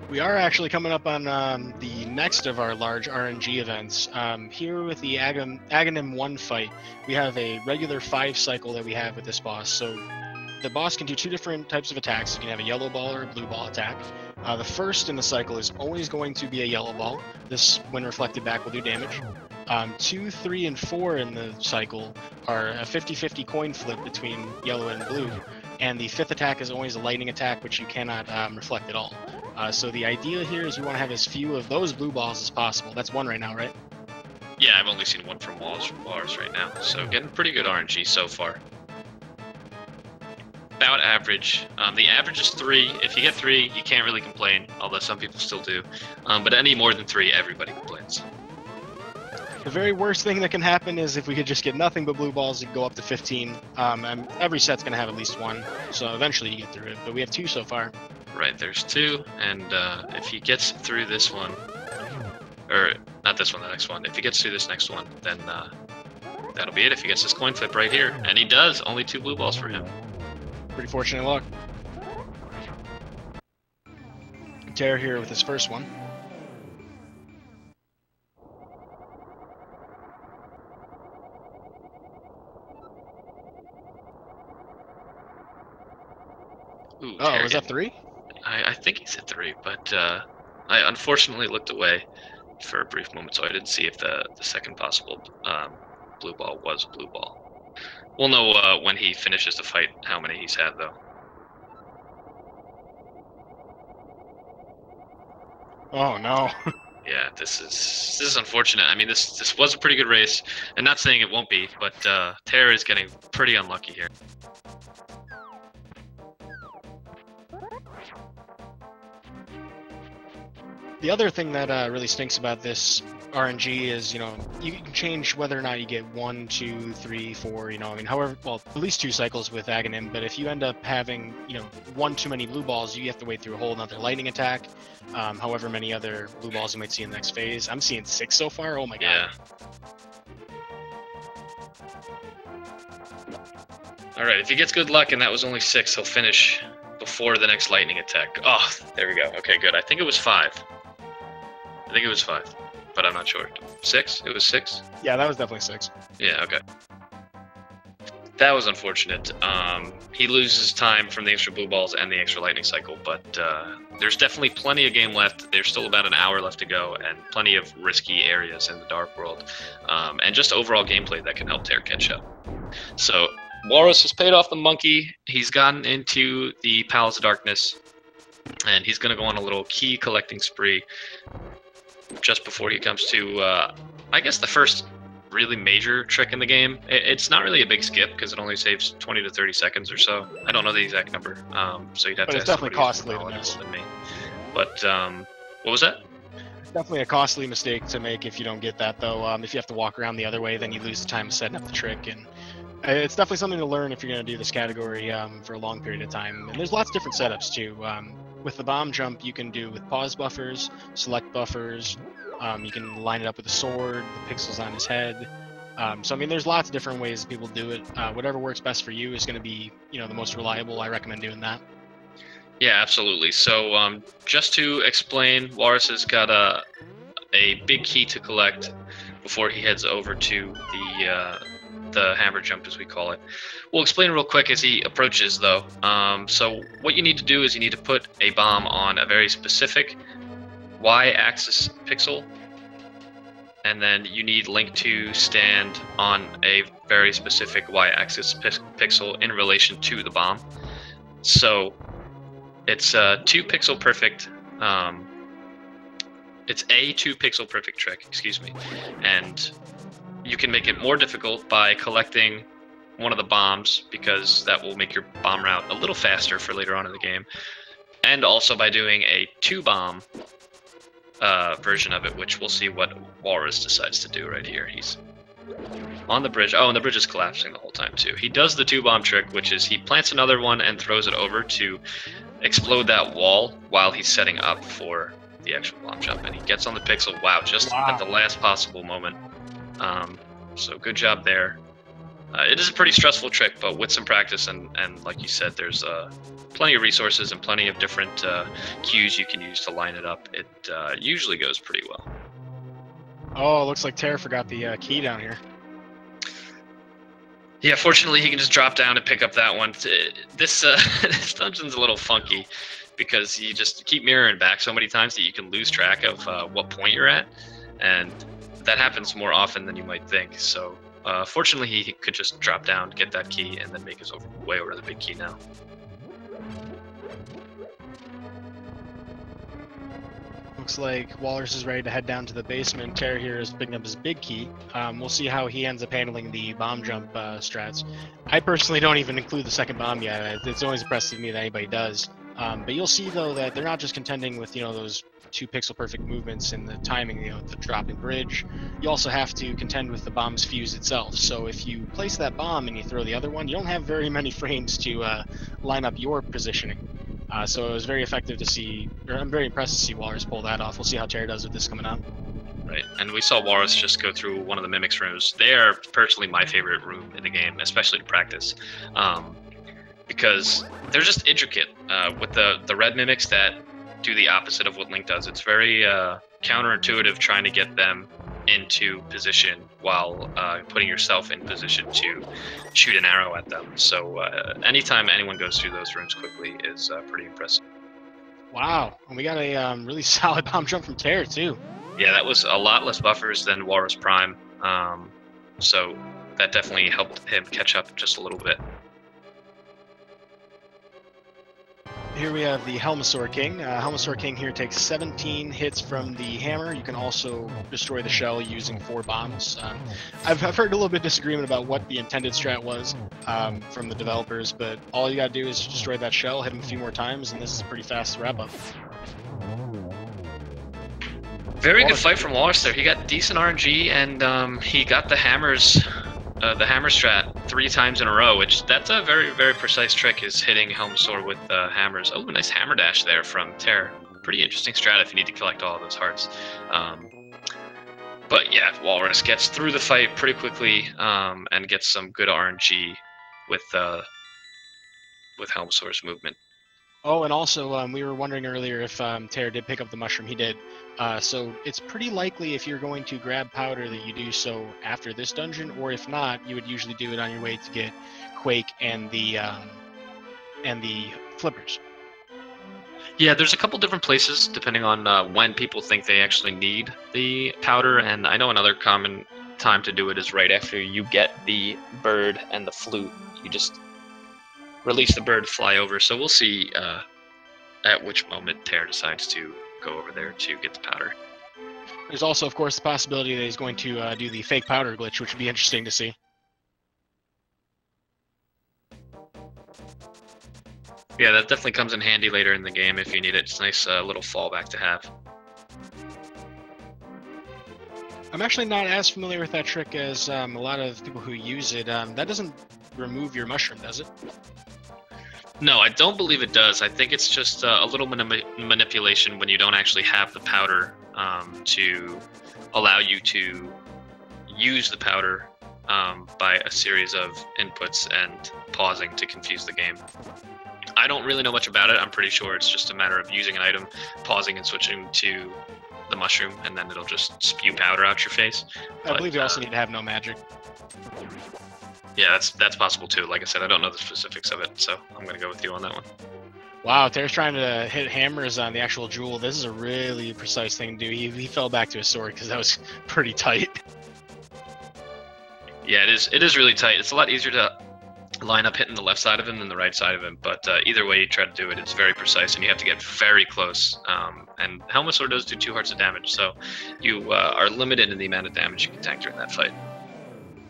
Speaker 1: We are actually coming up on the next of our large RNG events. Here with the Aghanim 1 fight, we have a regular 5 cycle that we have with this boss. So the boss can do 2 different types of attacks. You can have a yellow ball or a blue ball attack. The first in the cycle is always going to be a yellow ball. This, when reflected back, will do damage. 2, 3, and 4 in the cycle are a 50-50 coin flip between yellow and blue. And the 5th attack is always a lightning attack, which you cannot reflect at all. So the idea here is we want to have as few of those blue balls as possible. That's 1 right now, right?
Speaker 2: Yeah, I've only seen 1 from Walrus right now, so getting pretty good RNG so far. about average. The average is 3. If you get 3, you can't really complain, although some people still do. But any more than 3, everybody complains.
Speaker 1: The very worst thing that can happen is if we could just get nothing but blue balls, it could go up to 15. And every set's going to have at least 1, so eventually you get through it. But we have 2 so far.
Speaker 2: Right, there's 2, and if he gets through this one, or not this one, the next one, if he gets through this next one, then that'll be it. If he gets this coin flip right here, and he does, only 2 blue balls for him.
Speaker 1: Pretty fortunate luck. Tairr here with his first one.
Speaker 2: Ooh,
Speaker 1: oh, was that 3?
Speaker 2: I think he's at 3, but I unfortunately looked away for a brief moment, so I didn't see if the second possible blue ball was a blue ball. We'll know when he finishes the fight how many he's had, though.
Speaker 1: Oh no.
Speaker 2: Yeah, this is unfortunate. I mean, this was a pretty good race, and not saying it won't be, but Tairr is getting pretty unlucky here.
Speaker 1: The other thing that really stinks about this RNG is, you know, you can change whether or not you get 1, 2, 3, 4, you know, I mean, however, well, at least 2 cycles with Aghanim, but if you end up having, you know, 1 too many blue balls, you have to wait through a whole another lightning attack, however many other blue balls you might see in the next phase. I'm seeing 6 so far, oh my god.
Speaker 2: Yeah. Alright, if he gets good luck and that was only 6, he'll finish before the next lightning attack. Oh, there we go. Okay, good. I think it was 5. I think it was 5, but I'm not sure. 6? It was 6?
Speaker 1: Yeah, that was definitely 6.
Speaker 2: Yeah, okay. That was unfortunate. He loses time from the extra blue balls and the extra lightning cycle, but there's definitely plenty of game left. There's still about an hour left to go, and plenty of risky areas in the Dark World, and just overall gameplay that can help Tairr catch up. So, Walrus has paid off the monkey. He's gotten into the Palace of Darkness, and he's going to go on a little key collecting spree just before he comes to, I guess, the first really major trick in the game. It's not really a big skip because it only saves 20 to 30 seconds or so. I don't know the exact number, so you'd have to
Speaker 1: it's
Speaker 2: ask
Speaker 1: definitely
Speaker 2: somebody
Speaker 1: costly
Speaker 2: who's more
Speaker 1: to miss.
Speaker 2: knowledgeable than me. But what was that?
Speaker 1: It's definitely a costly mistake to make if you don't get that, though. If you have to walk around the other way, then you lose the time of setting up the trick, and it's definitely something to learn if you're going to do this category for a long period of time. And there's lots of different setups too. With the bomb jump, you can do with pause buffers, select buffers. You can line it up with a sword, the pixels on his head. So I mean, there's lots of different ways people do it. Whatever works best for you is going to be, you know, the most reliable. I recommend doing that.
Speaker 2: Yeah, absolutely. So just to explain, Walrus has got a big key to collect before he heads over to the hammer jump, as we call it. We'll explain real quick as he approaches, though. So what you need to do is you need to put a bomb on a very specific y-axis pixel, and then you need Link to stand on a very specific y-axis pixel in relation to the bomb. So it's a 2 pixel perfect. It's a 2 pixel perfect trick, excuse me, and you can make it more difficult by collecting one of the bombs, because that will make your bomb route a little faster for later on in the game, and also by doing a 2 bomb version of it, which we'll see what Walrus decides to do right here. He's on the bridge. Oh, and the bridge is collapsing the whole time too. He does the 2 bomb trick, which is he plants another one and throws it over to explode that wall while he's setting up for the actual bomb jump, and he gets on the pixel. Wow, just at the last possible moment. So good job there. It is a pretty stressful trick, but with some practice and like you said, there's plenty of resources and plenty of different cues you can use to line it up. It usually goes pretty well.
Speaker 1: Oh, it looks like Tairr forgot the key down here.
Speaker 2: Yeah, fortunately he can just drop down and pick up that one. This this dungeon's a little funky because you just keep mirroring back so many times that you can lose track of what point you're at, and that happens more often than you might think. So fortunately he could just drop down, get that key, and then make his way over to the big key now.
Speaker 1: looks like Walrus is ready to head down to the basement. Tairr here is picking up his big key. We'll see how he ends up handling the bomb jump strats. I personally don't even include the second bomb yet. It's always impressive to me that anybody does. But you'll see though that they're not just contending with those 2 pixel perfect movements and the timing, the dropping bridge. You also have to contend with the bomb's fuse itself. So if you place that bomb and you throw the other one, you don't have very many frames to line up your positioning. So it was very effective to see, or I'm very impressed to see Walrus pull that off. We'll see how Tairr does with this coming up.
Speaker 2: Right, and we saw Walrus just go through one of the Mimics rooms. They are personally my favorite room in the game, especially to practice, because they're just intricate. With the red Mimics that do the opposite of what Link does, it's very counterintuitive trying to get them into position while putting yourself in position to shoot an arrow at them. So anytime anyone goes through those rooms quickly is pretty impressive.
Speaker 1: Wow, and we got a really solid bomb jump from Tairr too.
Speaker 2: Yeah, that was a lot less buffers than Walrus Prime, so that definitely helped him catch up just a little bit.
Speaker 1: Here we have the Helmasaur King. Helmasaur King here takes 17 hits from the hammer. You can also destroy the shell using 4 bombs. I've heard a little bit of disagreement about what the intended strat was from the developers, but all you gotta do is destroy that shell, hit him a few more times, and this is a pretty fast wrap-up.
Speaker 2: Very good fight from Walrus there. He got decent RNG, and he got the hammers. The hammer strat 3 times in a row, which that's a very, very precise trick, is hitting Helmasaur with hammers. Oh, nice hammer dash there from Tairr. Pretty interesting strat if you need to collect all of those hearts. But yeah, Walrus gets through the fight pretty quickly and gets some good RNG with Helmasaur's movement.
Speaker 1: Oh, and also, we were wondering earlier if Tairr did pick up the mushroom. He did. So it's pretty likely if you're going to grab powder that you do so after this dungeon, or if not, you would usually do it on your way to get Quake and the flippers.
Speaker 2: Yeah, there's a couple different places depending on when people think they actually need the powder, and I know another common time to do it is right after you get the bird and the flute. You just release the bird, fly over. So we'll see at which moment Tairr decides to go over there to get the powder.
Speaker 1: There's also, of course, the possibility that he's going to do the fake powder glitch, which would be interesting to see.
Speaker 2: Yeah, that definitely comes in handy later in the game if you need it. It's a nice little fallback to have.
Speaker 1: I'm actually not as familiar with that trick as a lot of people who use it. That doesn't remove your mushroom, does it?
Speaker 2: No, I don't believe it does. I think it's just a little manipulation when you don't actually have the powder to allow you to use the powder by a series of inputs and pausing to confuse the game. I don't really know much about it. I'm pretty sure it's just a matter of using an item, pausing and switching to the mushroom, and then it'll just spew powder out your face.
Speaker 1: I believe you also need to have no magic.
Speaker 2: Yeah, that's possible too. Like I said, I don't know the specifics of it, so I'm going to go with you on that one.
Speaker 1: Wow, Tairr's trying to hit hammers on the actual jewel. This is a really precise thing to do. He fell back to his sword because that was pretty tight.
Speaker 2: Yeah, it is really tight. It's a lot easier to line up hitting the left side of him than the right side of him, but either way you try to do it, it's very precise, and you have to get very close. And Helmasaur does do 2 hearts of damage, so you are limited in the amount of damage you can tank during that fight.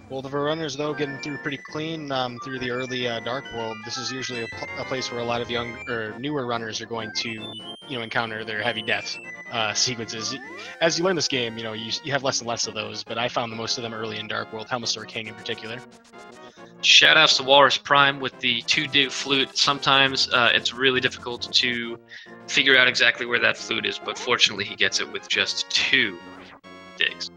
Speaker 1: Well, the runners, though, getting through pretty clean through the early Dark World. This is usually a place where a lot of newer runners are going to, encounter their heavy death sequences. As you learn this game, you have less and less of those, but I found the most of them early in Dark World, Helmasaur King in particular.
Speaker 2: Shoutouts to Walrus Prime with the 2-dig flute. Sometimes it's really difficult to figure out exactly where that flute is, but fortunately he gets it with just 2 digs.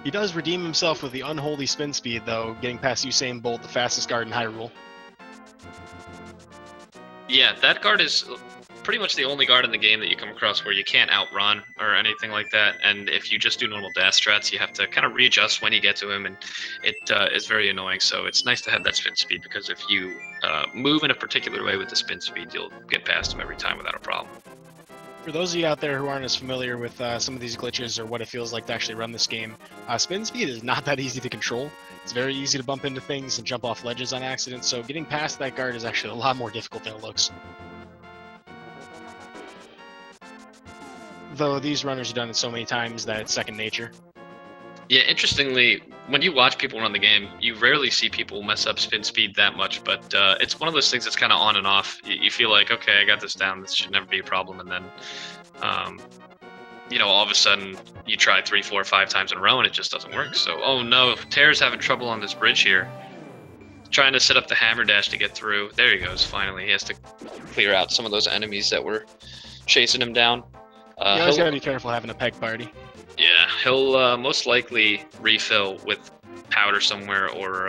Speaker 1: He does redeem himself with the unholy spin speed, though, getting past Usain Bolt, the fastest guard in Hyrule.
Speaker 2: Yeah, that guard is pretty much the only guard in the game that you come across where you can't outrun or anything like that, and if you just do normal dash strats, you have to kind of readjust when you get to him, and it is very annoying. So it's nice to have that spin speed, because if you move in a particular way with the spin speed, you'll get past him every time without a problem.
Speaker 1: For those of you out there who aren't as familiar with some of these glitches or what it feels like to actually run this game, spin speed is not that easy to control. It's very easy to bump into things and jump off ledges on accident, so getting past that guard is actually a lot more difficult than it looks. though these runners have done it so many times that it's second nature.
Speaker 2: Yeah, interestingly, when you watch people run the game, you rarely see people mess up spin speed that much, but it's one of those things that's kind of on and off. You feel like, okay, I got this down, this should never be a problem, and then, you know, all of a sudden, you try 3, 4, 5 times in a row, and it just doesn't work. So, oh no, Tairr's having trouble on this bridge here. Trying to set up the hammer dash to get through. There he goes, finally. He has to clear out some of those enemies that were chasing him down.
Speaker 1: You always gotta be careful having a peg party.
Speaker 2: Yeah, he'll most likely refill with powder somewhere or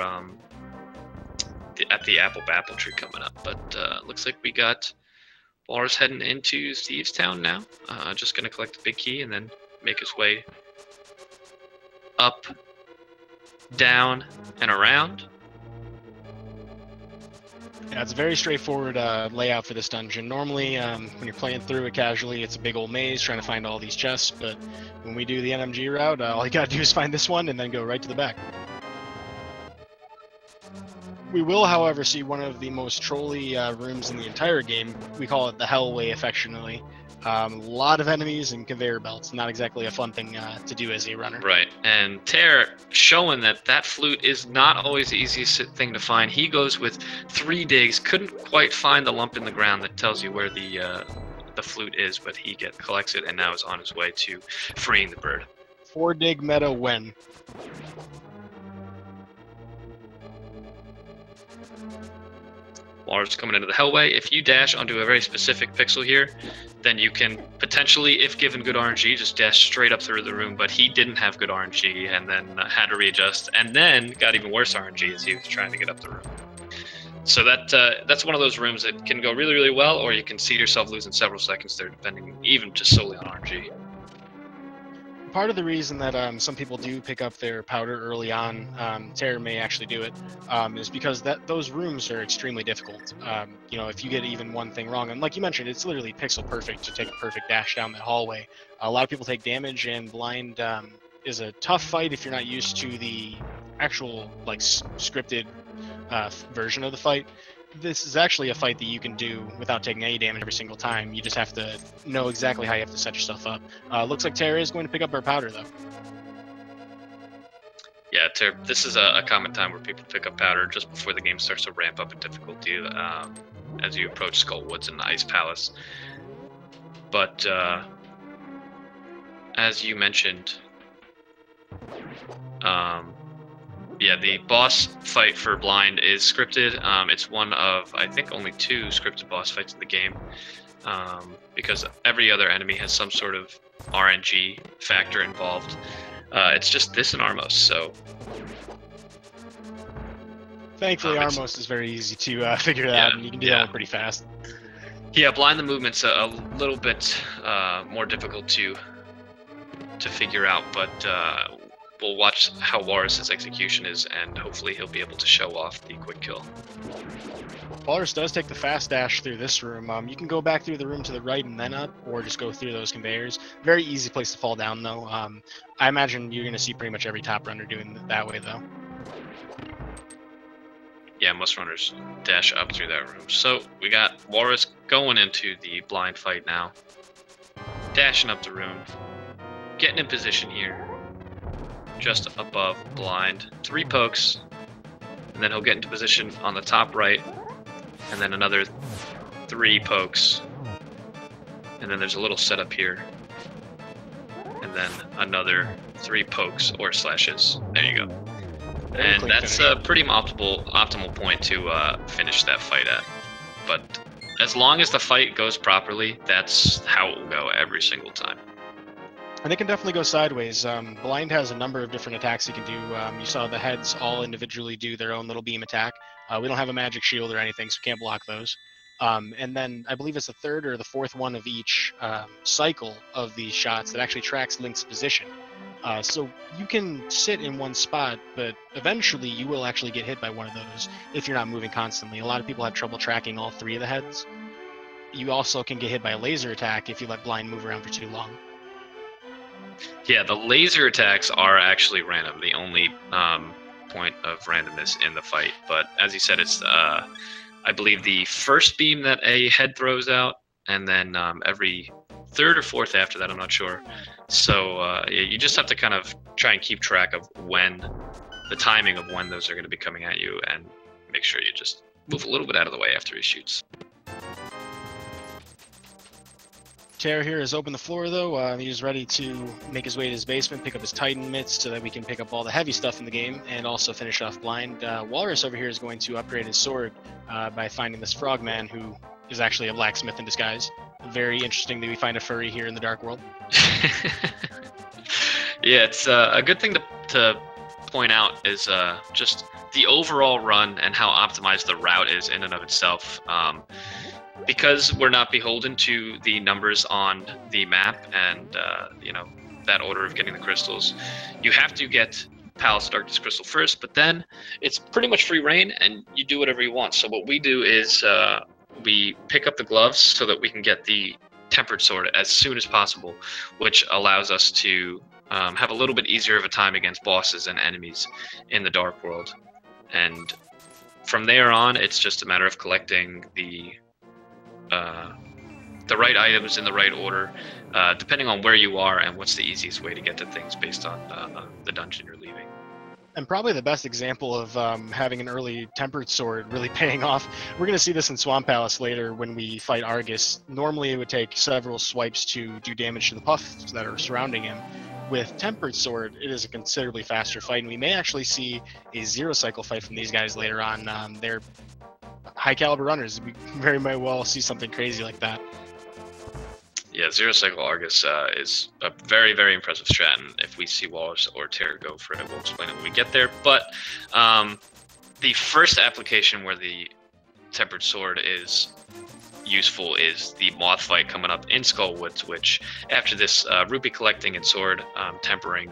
Speaker 2: at the apple tree coming up. But looks like we got Walrus heading into Steve's Town now. Just gonna collect the big key and then make his way up, down, and around.
Speaker 1: Yeah, it's a very straightforward layout for this dungeon. Normally, when you're playing through it casually, it's a big old maze trying to find all these chests, but when we do the NMG route, all you gotta do is find this one and then go right to the back. We will, however, see one of the most trolly rooms in the entire game. We call it the Hellway, affectionately. A lot of enemies and conveyor belts. Not exactly a fun thing to do as a runner.
Speaker 2: Right, and Tairr showing that flute is not always the easiest thing to find. He goes with 3 digs, couldn't quite find the lump in the ground that tells you where the flute is, but he collects it and now is on his way to freeing the bird.
Speaker 1: 4 dig meta win.
Speaker 2: Walrus coming into the Hellway. If you dash onto a very specific pixel here, then you can potentially, if given good RNG, just dash straight up through the room, but he didn't have good RNG and then had to readjust, and then got even worse RNG as he was trying to get up the room. So that's one of those rooms that can go really, really well, or you can see yourself losing several seconds there, depending even just solely on RNG.
Speaker 1: Part of the reason that some people do pick up their powder early on, Tairr may actually do it, is because those rooms are extremely difficult. You know, if you get even one thing wrong, and like you mentioned, it's literally pixel perfect to take a perfect dash down that hallway. A lot of people take damage, and blind is a tough fight if you're not used to the actual like scripted version of the fight. This is actually a fight that you can do without taking any damage every single time. You just have to know exactly how you have to set yourself up. Looks like Tairr is going to pick up her powder, though.
Speaker 2: Yeah, Tairr, this is a common time where people pick up powder just before the game starts to ramp up in difficulty as you approach Skull Woods and the Ice Palace. But as you mentioned, yeah, the boss fight for blind is scripted. It's one of, I think, only 2 scripted boss fights in the game, because every other enemy has some sort of RNG factor involved. It's just this and Armos, so...
Speaker 1: Thankfully, Armos is very easy to figure it out, and you can do that one pretty fast.
Speaker 2: Yeah, blind the movement's a little bit more difficult to figure out, but we'll watch how Walrus's execution is, and hopefully he'll be able to show off the quick kill.
Speaker 1: Walrus does take the fast dash through this room. You can go back through the room to the right and then up, or just go through those conveyors. Very easy place to fall down, though. I imagine you're going to see pretty much every top runner doing it that way, though.
Speaker 2: Yeah, most runners dash up through that room. So we got Walrus going into the blind fight now. Dashing up the room. Getting in position here. Just above blind. 3 pokes. And then he'll get into position on the top right. And then another 3 pokes. And then there's a little setup here. And then another 3 pokes or slashes. There you go. And that's a pretty optimal point to finish that fight at. But as long as the fight goes properly, that's how it will go every single time.
Speaker 1: And it can definitely go sideways. Blind has a number of different attacks he can do. You saw the heads all individually do their own little beam attack. We don't have a magic shield or anything, so we can't block those. And then I believe it's the 3rd or the 4th one of each cycle of these shots that actually tracks Link's position. So you can sit in one spot, but eventually you will actually get hit by one of those if you're not moving constantly. A lot of people have trouble tracking all 3 of the heads. You also can get hit by a laser attack if you let blind move around for too long.
Speaker 2: Yeah, the laser attacks are actually random, the only point of randomness in the fight. But as you said, it's, I believe, the first beam that a head throws out, and then every third or fourth after that, I'm not sure. So you just have to kind of try and keep track of the timing of when those are going to be coming at you, and make sure you just move a little bit out of the way after he shoots.
Speaker 1: Tairr here has opened the floor, though. He's ready to make his way to his basement, pick up his Titan mitts so that we can pick up all the heavy stuff in the game, and also finish off blind. Walrus over here is going to upgrade his sword by finding this frogman, who is actually a blacksmith in disguise. Very interesting that we find a furry here in the Dark World.
Speaker 2: Yeah, it's a good thing to point out is just the overall run and how optimized the route is in and of itself. Because we're not beholden to the numbers on the map and that order of getting the crystals, you have to get Palace of Darkness crystal first, but then it's pretty much free reign and you do whatever you want. So what we do is we pick up the gloves so that we can get the tempered sword as soon as possible, which allows us to have a little bit easier of a time against bosses and enemies in the Dark World. And from there on, it's just a matter of collecting the right items in the right order, depending on where you are and what's the easiest way to get to things based on the dungeon you're leaving.
Speaker 1: And probably the best example of having an early tempered sword really paying off. We're going to see this in Swamp Palace later when we fight Argus. Normally it would take several swipes to do damage to the puffs that are surrounding him. With tempered sword, it is a considerably faster fight, and we may actually see a zero cycle fight from these guys later on. They're high caliber runners. We very might well see something crazy like that.
Speaker 2: Yeah, zero cycle Argus is a very, very impressive strat, and if we see Walrus or Tairr go for it, we'll explain it when we get there. But the first application where the tempered sword is useful is the moth fight coming up in Skullwoods, which after this rupee collecting and sword tempering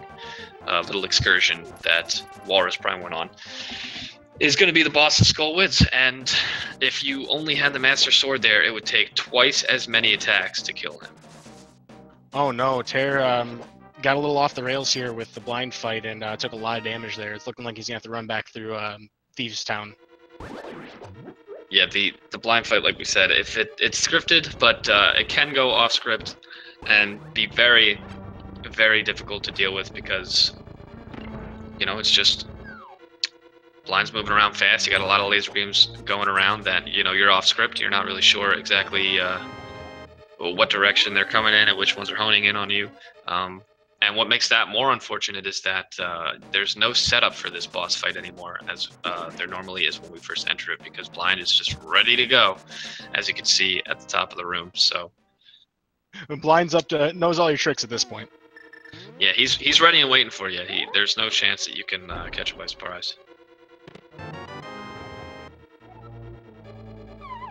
Speaker 2: little excursion that Walrus Prime went on, is going to be the boss of Skullwoods. And if you only had the Master Sword there, it would take twice as many attacks to kill him.
Speaker 1: Oh no, Tairr got a little off the rails here with the blind fight and took a lot of damage there. It's looking like he's going to have to run back through Thieves Town.
Speaker 2: Yeah, the blind fight, like we said, if it's scripted, but it can go off script and be very, very difficult to deal with because, it's just blind's moving around fast. You got a lot of laser beams going around that, you're off script. You're not really sure exactly what direction they're coming in and which ones are honing in on you. And what makes that more unfortunate is that there's no setup for this boss fight anymore, as there normally is when we first enter it, because blind is just ready to go, as you can see at the top of the room. So
Speaker 1: when blind's knows all your tricks at this point.
Speaker 2: Yeah, he's ready and waiting for you. There's no chance that you can catch him by surprise.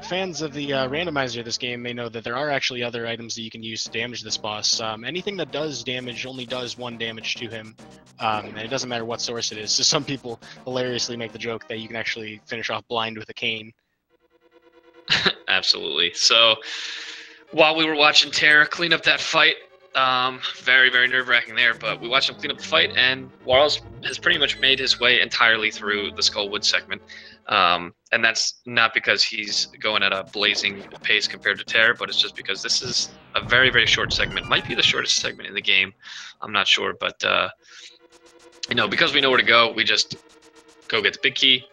Speaker 1: Fans of the randomizer of this game may know that there are actually other items that you can use to damage this boss. Anything that does damage only does 1 damage to him, and it doesn't matter what source it is. So some people hilariously make the joke that you can actually finish off blind with a cane.
Speaker 2: Absolutely. So while we were watching Tairr clean up that fight, very, very nerve-wracking there, but we watched him clean up the fight, and Warles has pretty much made his way entirely through the Skullwood segment. And that's not because he's going at a blazing pace compared to Tairr, but it's just because this is a very, very short segment. Might be the shortest segment in the game. I'm not sure, but because we know where to go, we just go get the big key,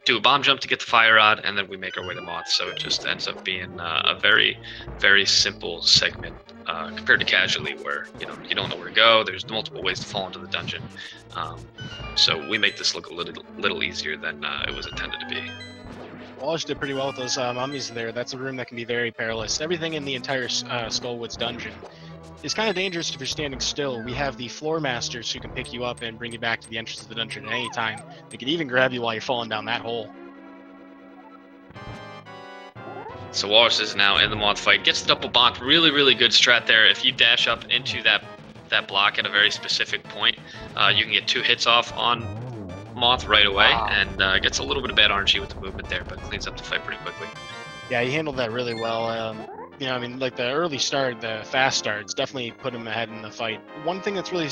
Speaker 2: do a bomb jump to get the fire rod, and then we make our way to Moth. So it just ends up being a very, very simple segment compared to Casually, where you don't know where to go. There's multiple ways to fall into the dungeon. So we make this look a little easier than it was intended to be.
Speaker 1: Walsh did pretty well with those mummies there. That's a room that can be very perilous. Everything in the entire Skullwoods dungeon is kind of dangerous if you're standing still. We have the floor masters who can pick you up and bring you back to the entrance of the dungeon at any time. They could even grab you while you're falling down that hole.
Speaker 2: So Walrus is now in the Moth fight. Gets the double bonk. Really, really good strat there. If you dash up into that block at a very specific point, you can get 2 hits off on Moth right away. Wow. And gets a little bit of bad RNG with the movement there, but cleans up the fight pretty quickly.
Speaker 1: Yeah, he handled that really well. Like the early start, the fast starts definitely put him ahead in the fight. One thing that's really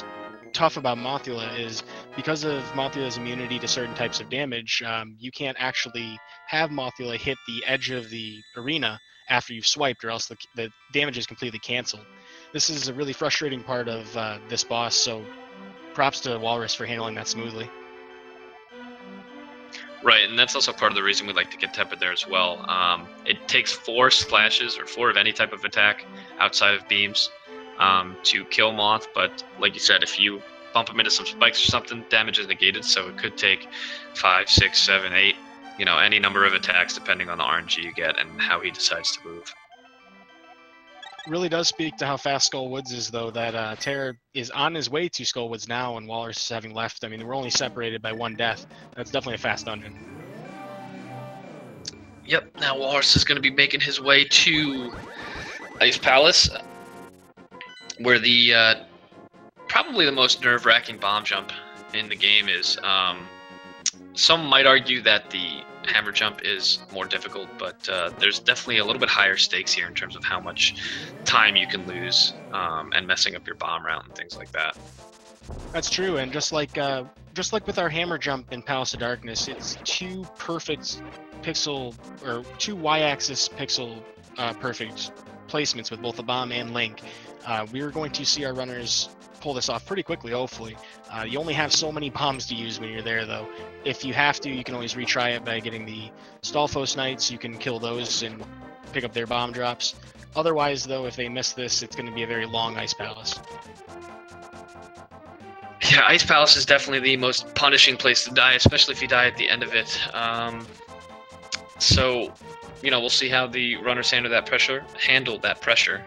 Speaker 1: tough about Mothula is because of Mothula's immunity to certain types of damage, you can't actually have Mothula hit the edge of the arena after you've swiped, or else the damage is completely canceled. This is a really frustrating part of this boss, so props to Walrus for handling that smoothly.
Speaker 2: Right, and that's also part of the reason we like to get Tepid there as well. It takes 4 slashes, or 4 of any type of attack outside of beams, to kill Moth, but like you said, if you bump him into some spikes or something, damage is negated, so it could take 5, 6, 7, 8, you know, any number of attacks depending on the RNG you get and how he decides to move.
Speaker 1: Really does speak to how fast Skullwoods is, though, that Tairr is on his way to Skullwoods now, and Walrus is having left. I mean, we're only separated by 1 death. That's definitely a fast dungeon.
Speaker 2: Yep, now Walrus is going to be making his way to Ice Palace, where the probably the most nerve-wracking bomb jump in the game is. Some might argue that the hammer jump is more difficult, but there's definitely a little bit higher stakes here in terms of how much time you can lose and messing up your bomb route and things like that.
Speaker 1: That's true, and just like with our hammer jump in Palace of Darkness, it's 2 perfect pixel, or 2 y-axis pixel perfect placements with both the bomb and Link. We're going to see our runners pull this off pretty quickly, hopefully. You only have so many bombs to use when you're there, though. If you have to, you can always retry it by getting the Stalfos Knights. You can kill those and pick up their bomb drops. Otherwise, though, if they miss this, it's going to be a very long Ice Palace.
Speaker 2: Yeah, Ice Palace is definitely the most punishing place to die, especially if you die at the end of it. So, you know, we'll see how the runners handle that pressure.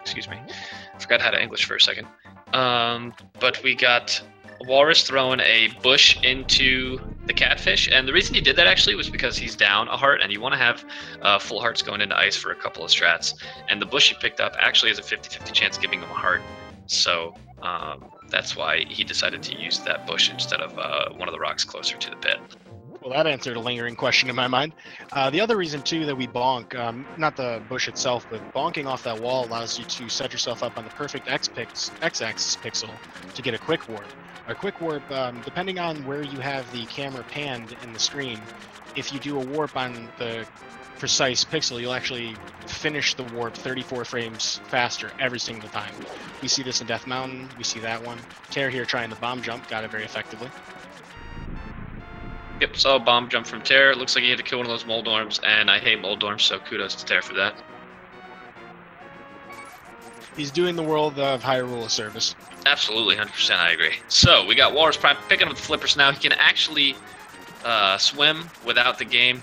Speaker 2: Excuse me. I forgot how to English for a second. But we got Walrus throwing a bush into the catfish, and the reason he did that actually was because he's down a heart, and you want to have full hearts going into ice for a couple of strats. And the bush he picked up actually has a 50-50 chance of giving him a heart. So that's why he decided to use that bush instead of one of the rocks closer to the pit.
Speaker 1: Well, that answered a lingering question in my mind. The other reason, too, that we bonk, not the bush itself, but bonking off that wall allows you to set yourself up on the perfect x-axis pixel to get a quick warp. A quick warp, depending on where you have the camera panned in the screen, if you do a warp on the precise pixel, you'll actually finish the warp 34 frames faster every single time. We see this in Death Mountain, we see that one. Tairr here trying the bomb jump, got it very effectively.
Speaker 2: Yep, saw a bomb jump from Tairr. Looks like he had to kill one of those Moldorms, and I hate Moldorms, so kudos to Tairr for that.
Speaker 1: He's doing the world of Hyrule a service.
Speaker 2: Absolutely, 100%, I agree. So, we got Walrus Prime picking up the flippers now. He can actually swim without the game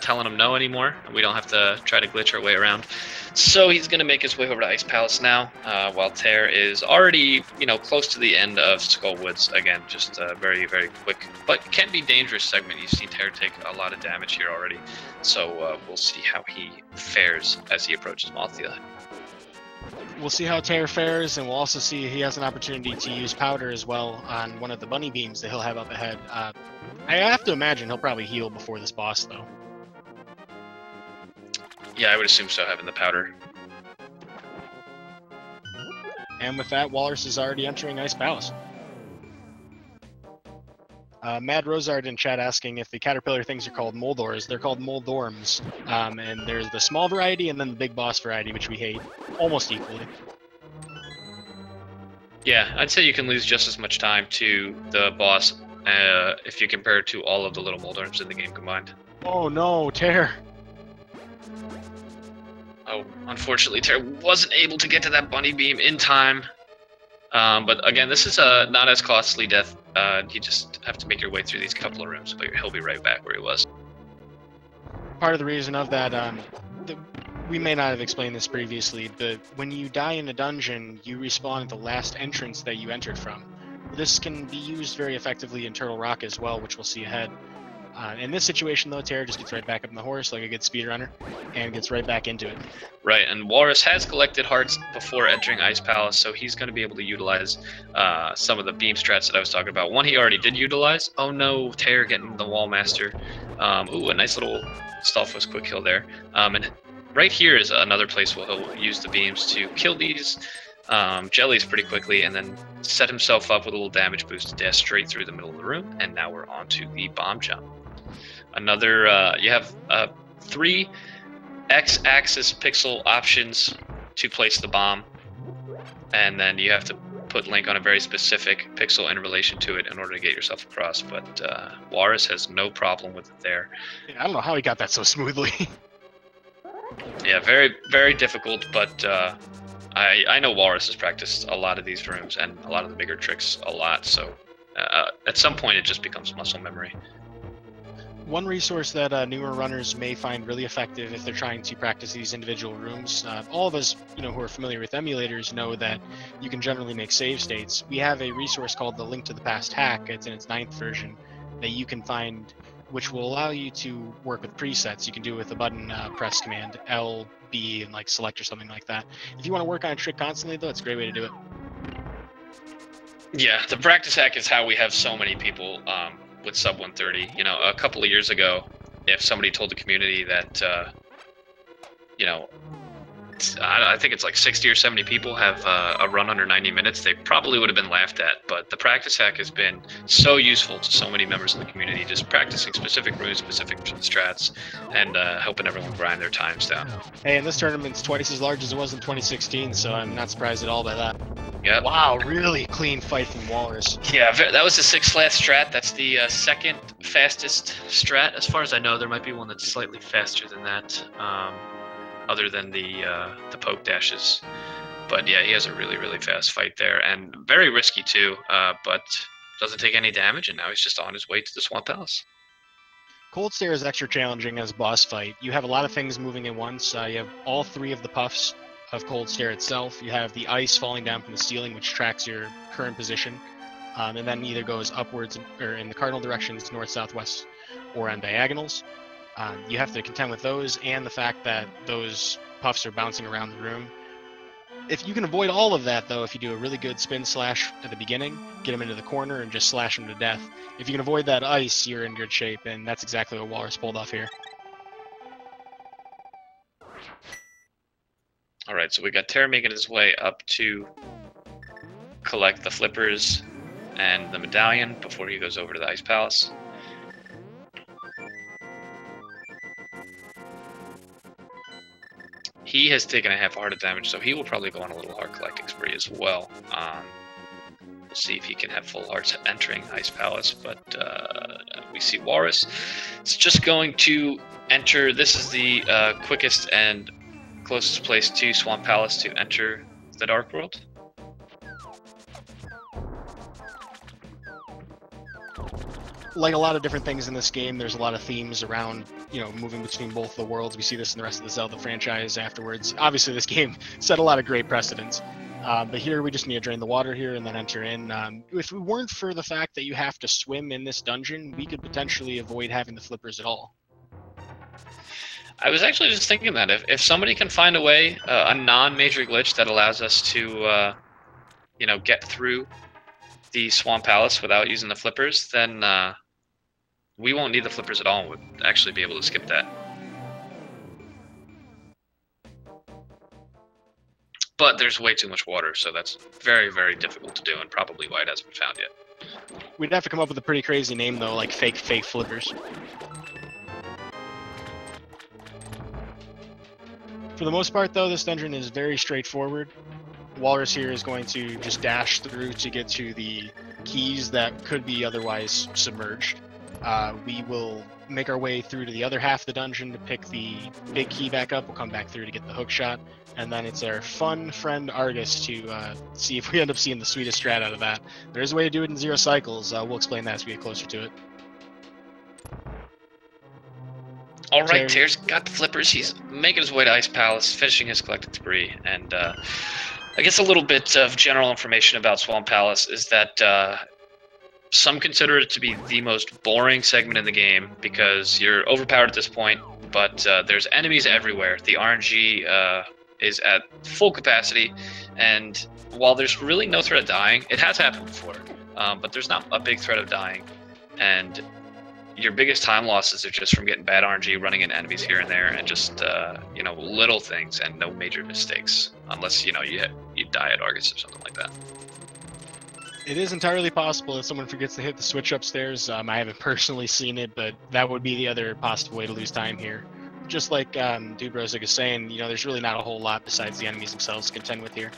Speaker 2: telling him no anymore. We don't have to try to glitch our way around. So he's going to make his way over to Ice Palace now, while Tairr is already, you know, close to the end of Skullwoods. Again, just a very, very quick, but can be dangerous segment. You've seen Tairr take a lot of damage here already. So we'll see how he fares as he approaches Mothula.
Speaker 1: We'll see how Tairr fares, and we'll also see he has an opportunity to use powder as well on one of the bunny beams that he'll have up ahead. I have to imagine he'll probably heal before this boss, though.
Speaker 2: Yeah, I would assume so, having the powder.
Speaker 1: And with that, Walrus is already entering Ice Palace. Mad Rosard in chat asking if the caterpillar things are called Moldors. They're called Moldorms. And there's the small variety and then the big boss variety, which we hate almost equally.
Speaker 2: Yeah, I'd say you can lose just as much time to the boss if you compare it to all of the little Moldorms in the game combined.
Speaker 1: Oh no, Tairr!
Speaker 2: Oh, unfortunately, Tairr wasn't able to get to that bunny beam in time. But again, this is a not as costly death. You just have to make your way through these couple of rooms, but he'll be right back where he was.
Speaker 1: Part of the reason of that, we may not have explained this previously, but when you die in a dungeon, you respawn at the last entrance that you entered from. This can be used very effectively in Turtle Rock as well, which we'll see ahead. In this situation, though, Tairr just gets right back up on the horse like a good speedrunner and gets right back into it.
Speaker 2: Right, and Walrus has collected hearts before entering Ice Palace, so he's going to be able to utilize some of the beam strats that I was talking about. One he already did utilize. Oh no, Tairr getting the Wallmaster. Ooh, a nice little Stalfos quick kill there. And right here is another place where he'll use the beams to kill these jellies pretty quickly, and then set himself up with a little damage boost to dash straight through the middle of the room. And now we're on to the bomb jump. Another, you have 3 X-axis pixel options to place the bomb, and then you have to put Link on a very specific pixel in relation to it in order to get yourself across. But Walrus has no problem with it there.
Speaker 1: Yeah, I don't know how he got that so smoothly.
Speaker 2: Yeah, very, very difficult, but I know Walrus has practiced a lot of these rooms and a lot of the bigger tricks a lot, so at some point it just becomes muscle memory.
Speaker 1: One resource that newer runners may find really effective if they're trying to practice these individual rooms, all of us who are familiar with emulators know that you can generally make save states. We have a resource called the Link to the Past hack. It's in its 9th version that you can find, which will allow you to work with presets. You can do it with a button press command, L, B, and like select or something like that. If you want to work on a trick constantly, though, it's a great way to do it.
Speaker 2: Yeah, the practice hack is how we have so many people with sub 130. You know, a couple of years ago, if somebody told the community that, you know, I think it's like 60 or 70 people have a run under 90 minutes, they probably would have been laughed at. But the practice hack has been so useful to so many members of the community, just practicing specific moves, specific strats, and helping everyone grind their times down.
Speaker 1: Hey, and this tournament's twice as large as it was in 2016, so I'm not surprised at all by that.
Speaker 2: Yeah.
Speaker 1: Wow, really clean fight from Walrus.
Speaker 2: Yeah, that was the 6 flat strat. That's the 2nd fastest strat. As far as I know, there might be one that's slightly faster than that, other than the poke dashes. But yeah, he has a really, really fast fight there, and very risky too, but doesn't take any damage, and now he's just on his way to the Swamp Palace.
Speaker 1: Cold Stare is extra challenging as a boss fight. You have a lot of things moving at once. You have all 3 of the puffs of Cold Stare itself. You have the ice falling down from the ceiling, which tracks your current position, and then either goes upwards or in the cardinal directions, north, south, west, or on diagonals. You have to contend with those and the fact that those puffs are bouncing around the room. If you can avoid all of that, though, if you do a really good spin slash at the beginning, get them into the corner and just slash them to death. If you can avoid that ice, you're in good shape, and that's exactly what Walrus pulled off here.
Speaker 2: Alright, so we got Tairr making his way up to collect the flippers and the medallion before he goes over to the Ice Palace. He has taken a half a heart of damage, so he will probably go on a little heart collecting spree as well. We'll see if he can have full hearts entering Ice Palace, but we see Walrus. It's just going to enter. This is the quickest and closest place to Swamp Palace to enter the Dark World.
Speaker 1: Like a lot of different things in this game, there's a lot of themes around, moving between both the worlds. We see this in the rest of the Zelda franchise afterwards. Obviously, this game set a lot of great precedents. But here, we just need to drain the water here and then enter in. If we weren't for the fact that you have to swim in this dungeon, we could potentially avoid having the flippers at all.
Speaker 2: I was actually just thinking that if somebody can find a way, a non-major glitch that allows us to, get through the Swamp Palace without using the flippers, then we won't need the flippers at all and would actually be able to skip that. But there's way too much water, so that's very, very difficult to do, and probably why it hasn't been found yet.
Speaker 1: We'd have to come up with a pretty crazy name, though, like fake flippers. For the most part, though, this dungeon is very straightforward. Walrus here is going to just dash through to get to the keys that could be otherwise submerged. We will make our way through to the other half of the dungeon to pick the big key back up. We'll come back through to get the hook shot. And then it's our fun friend Argus to see if we end up seeing the sweetest strat out of that. There is a way to do it in 0 cycles. We'll explain that as we get closer to it.
Speaker 2: Alright, Tairr's got the flippers. He's making his way to Ice Palace, finishing his collected spree. And I guess a little bit of general information about Swamp Palace is that some consider it to be the most boring segment in the game because you're overpowered at this point, but there's enemies everywhere. The RNG is at full capacity, and while there's really no threat of dying, it has happened before, but there's not a big threat of dying, and your biggest time losses are just from getting bad RNG, running into enemies here and there, and just little things and no major mistakes, unless you die at Argus or something like that.
Speaker 1: It is entirely possible that someone forgets to hit the switch upstairs. I haven't personally seen it, but that would be the other possible way to lose time here. Just like Dude Brosic is saying, you know, there's really not a whole lot besides the enemies themselves to contend with here.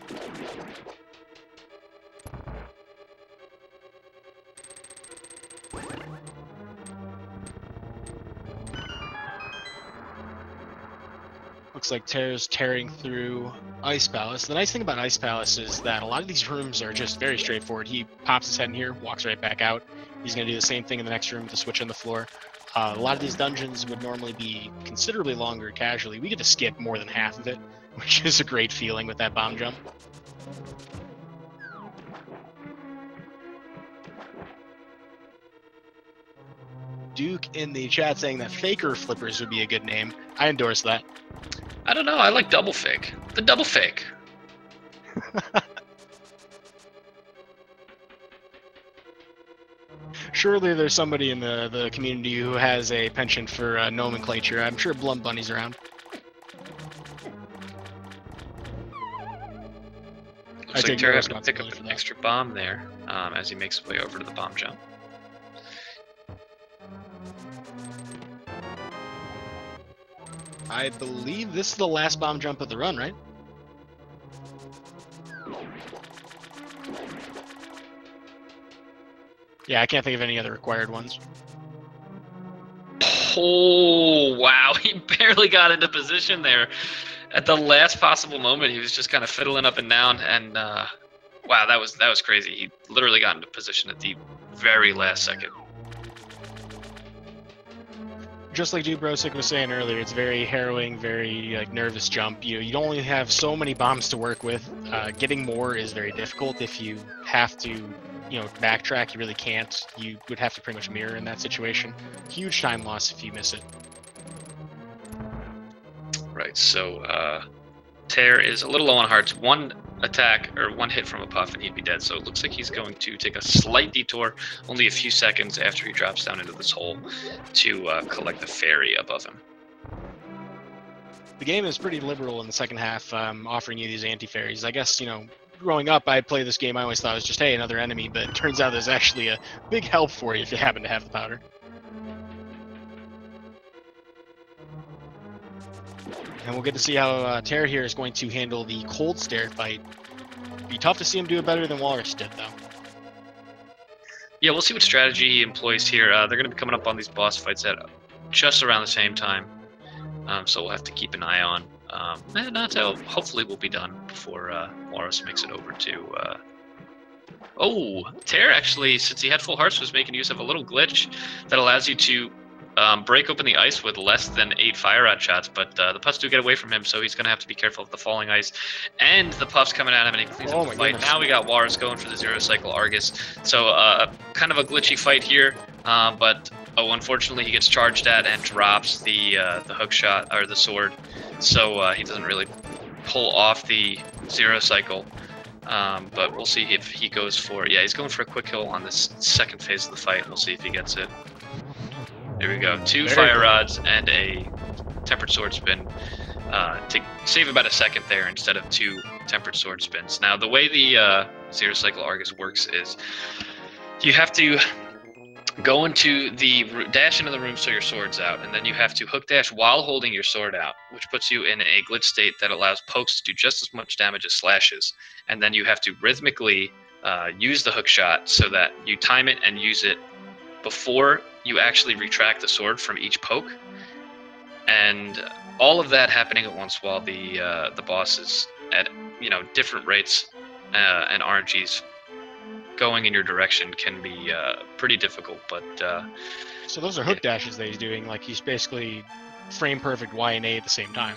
Speaker 1: Looks like Tairr's tearing through Ice Palace. The nice thing about Ice Palace is that a lot of these rooms are just very straightforward. He pops his head in here, walks right back out. He's going to do the same thing in the next room with the switch on the floor. A lot of these dungeons would normally be considerably longer casually. We get to skip more than half of it, which is a great feeling with that bomb jump. Duke in the chat saying that Faker Flippers would be a good name. I endorse that.
Speaker 2: I don't know. I like double fake. The double fake.
Speaker 1: Surely there's somebody in the community who has a penchant for nomenclature. I'm sure Blunt Bunny's around.
Speaker 2: Looks like Tairr having to pick up an extra bomb there as he makes his way over to the bomb jump.
Speaker 1: I believe this is the last bomb jump of the run, right? Yeah, I can't think of any other required ones.
Speaker 2: Oh, wow. He barely got into position there. At the last possible moment, he was just kind of fiddling up and down, and wow, that was crazy. He literally got into position at the very last second.
Speaker 1: Just like Dude Brosic was saying earlier, it's very harrowing, very nervous jump. You don't only have so many bombs to work with. Getting more is very difficult. If you have to, backtrack, you really can't. You would have to pretty much mirror in that situation. Huge time loss if you miss it.
Speaker 2: Right. So Tairr is a little low on hearts. One attack or one hit from a puff and he'd be dead. So it looks like he's going to take a slight detour, only a few seconds after he drops down into this hole, to collect the fairy above him.
Speaker 1: The game is pretty liberal in the second half, offering you these anti-fairies. I guess, growing up, I'd play this game, I always thought it was just, hey, another enemy, but it turns out there's actually a big help for you if you happen to have the powder. And we'll get to see how Tairr here is going to handle the cold stare fight. Be tough to see him do it better than Walrus did, though.
Speaker 2: Yeah, we'll see what strategy he employs here. They're going to be coming up on these boss fights at just around the same time, so we'll have to keep an eye on. And until hopefully we'll be done before Walrus makes it over to. Oh, Tairr actually, since he had full hearts, was making use of a little glitch that allows you to break open the ice with less than 8 fire rod shots, but the puffs do get away from him, so he's going to have to be careful of the falling ice. And the puffs coming at him, and he cleans up the fight. Goodness. Now we got Walrus going for the zero cycle Argus. So kind of a glitchy fight here, but unfortunately he gets charged at and drops the hook shot, or the sword, so he doesn't really pull off the zero cycle. But we'll see if he goes for, yeah, he's going for a quick kill on this second phase of the fight. We'll see if he gets it. There we go. 2 fire rods and a tempered sword spin to save about a second there instead of 2 tempered sword spins. Now, the way the zero cycle Argus works is you have to go into dash into the room so your sword's out, and then you have to hook dash while holding your sword out, which puts you in a glitch state that allows pokes to do just as much damage as slashes. And then you have to rhythmically use the hook shot so that you time it and use it before you actually retract the sword from each poke, and all of that happening at once while the boss is at different rates and RNGs going in your direction can be pretty difficult. But
Speaker 1: so those are hook dashes that he's doing, like he's basically frame perfect Y and A at the same time.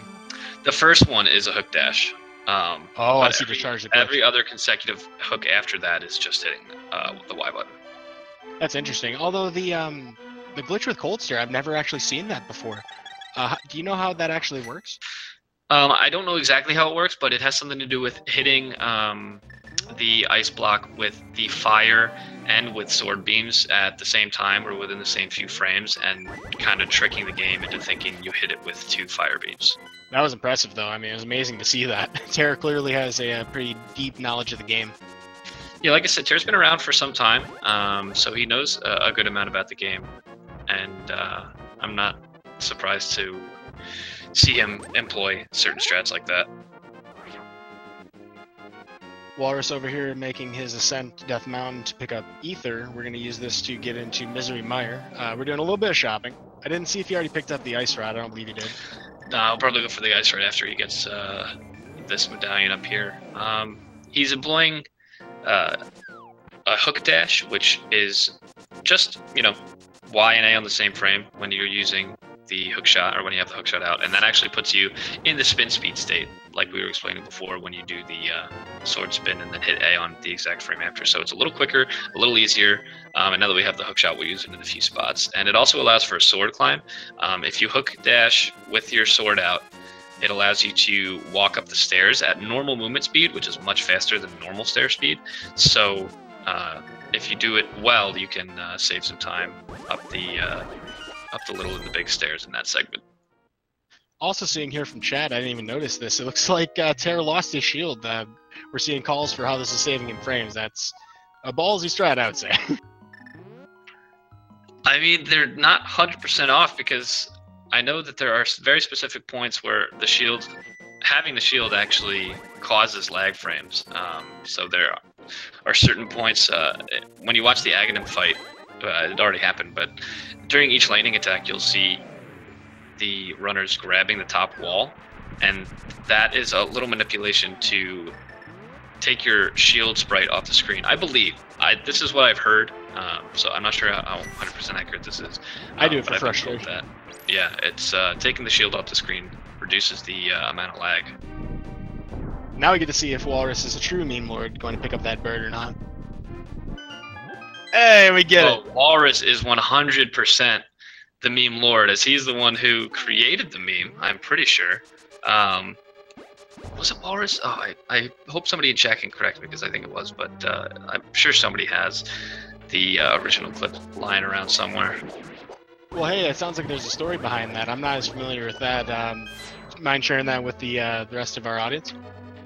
Speaker 2: The first one is a hook dash.
Speaker 1: I see.
Speaker 2: Every other consecutive hook after that is just hitting the Y button.
Speaker 1: That's interesting. Although the glitch with cold stare, I've never actually seen that before. Do you know how that actually works?
Speaker 2: I don't know exactly how it works, but it has something to do with hitting the ice block with the fire and with sword beams at the same time or within the same few frames, and kind of tricking the game into thinking you hit it with 2 fire beams.
Speaker 1: That was impressive, though. I mean, it was amazing to see that. Tairr clearly has a pretty deep knowledge of the game.
Speaker 2: Yeah, like I said, Tairr's been around for some time, so he knows a good amount about the game, and I'm not surprised to see him employ certain strats like that.
Speaker 1: Walrus over here making his ascent to Death Mountain to pick up Ether. We're going to use this to get into Misery Mire. We're doing a little bit of shopping. I didn't see if he already picked up the ice rod. I don't believe he did.
Speaker 2: I'll probably go for the ice right after he gets this medallion up here. He's employing a hook dash, which is just, Y and A on the same frame when you're using the hook shot, or when you have the hook shot out, and that actually puts you in the spin speed state, like we were explaining before, when you do the sword spin and then hit A on the exact frame after. So it's a little quicker, a little easier, and now that we have the hook shot, we'll use it in a few spots. And it also allows for a sword climb. If you hook dash with your sword out, it allows you to walk up the stairs at normal movement speed, which is much faster than normal stair speed. So if you do it well, you can save some time up the little and the big stairs in that segment.
Speaker 1: Also seeing here from chat, I didn't even notice this. It looks like Tairr lost his shield. We're seeing calls for how this is saving in frames. That's a ballsy strat, I would say.
Speaker 2: I mean, they're not 100% off, because I know that there are very specific points where having the shield actually causes lag frames. So there are certain points, when you watch the Aghanim fight, it already happened, but during each lightning attack, you'll see the runners grabbing the top wall, and that is a little manipulation to take your shield sprite off the screen. I believe. This is what I've heard, so I'm not sure how 100% accurate this is.
Speaker 1: I do it for frustration.
Speaker 2: That. Yeah, it's taking the shield off the screen reduces the amount of lag.
Speaker 1: Now we get to see if Walrus is a true meme lord going to pick up that bird or not. Hey, we get it.
Speaker 2: Walrus is 100% the meme lord, as he's the one who created the meme, I'm pretty sure. Was it Walrus? Oh, I hope somebody in chat can correct me, because I think it was, but I'm sure somebody has the original clip lying around somewhere.
Speaker 1: Well, hey, it sounds like there's a story behind that. I'm not as familiar with that. Mind sharing that with the rest of our audience?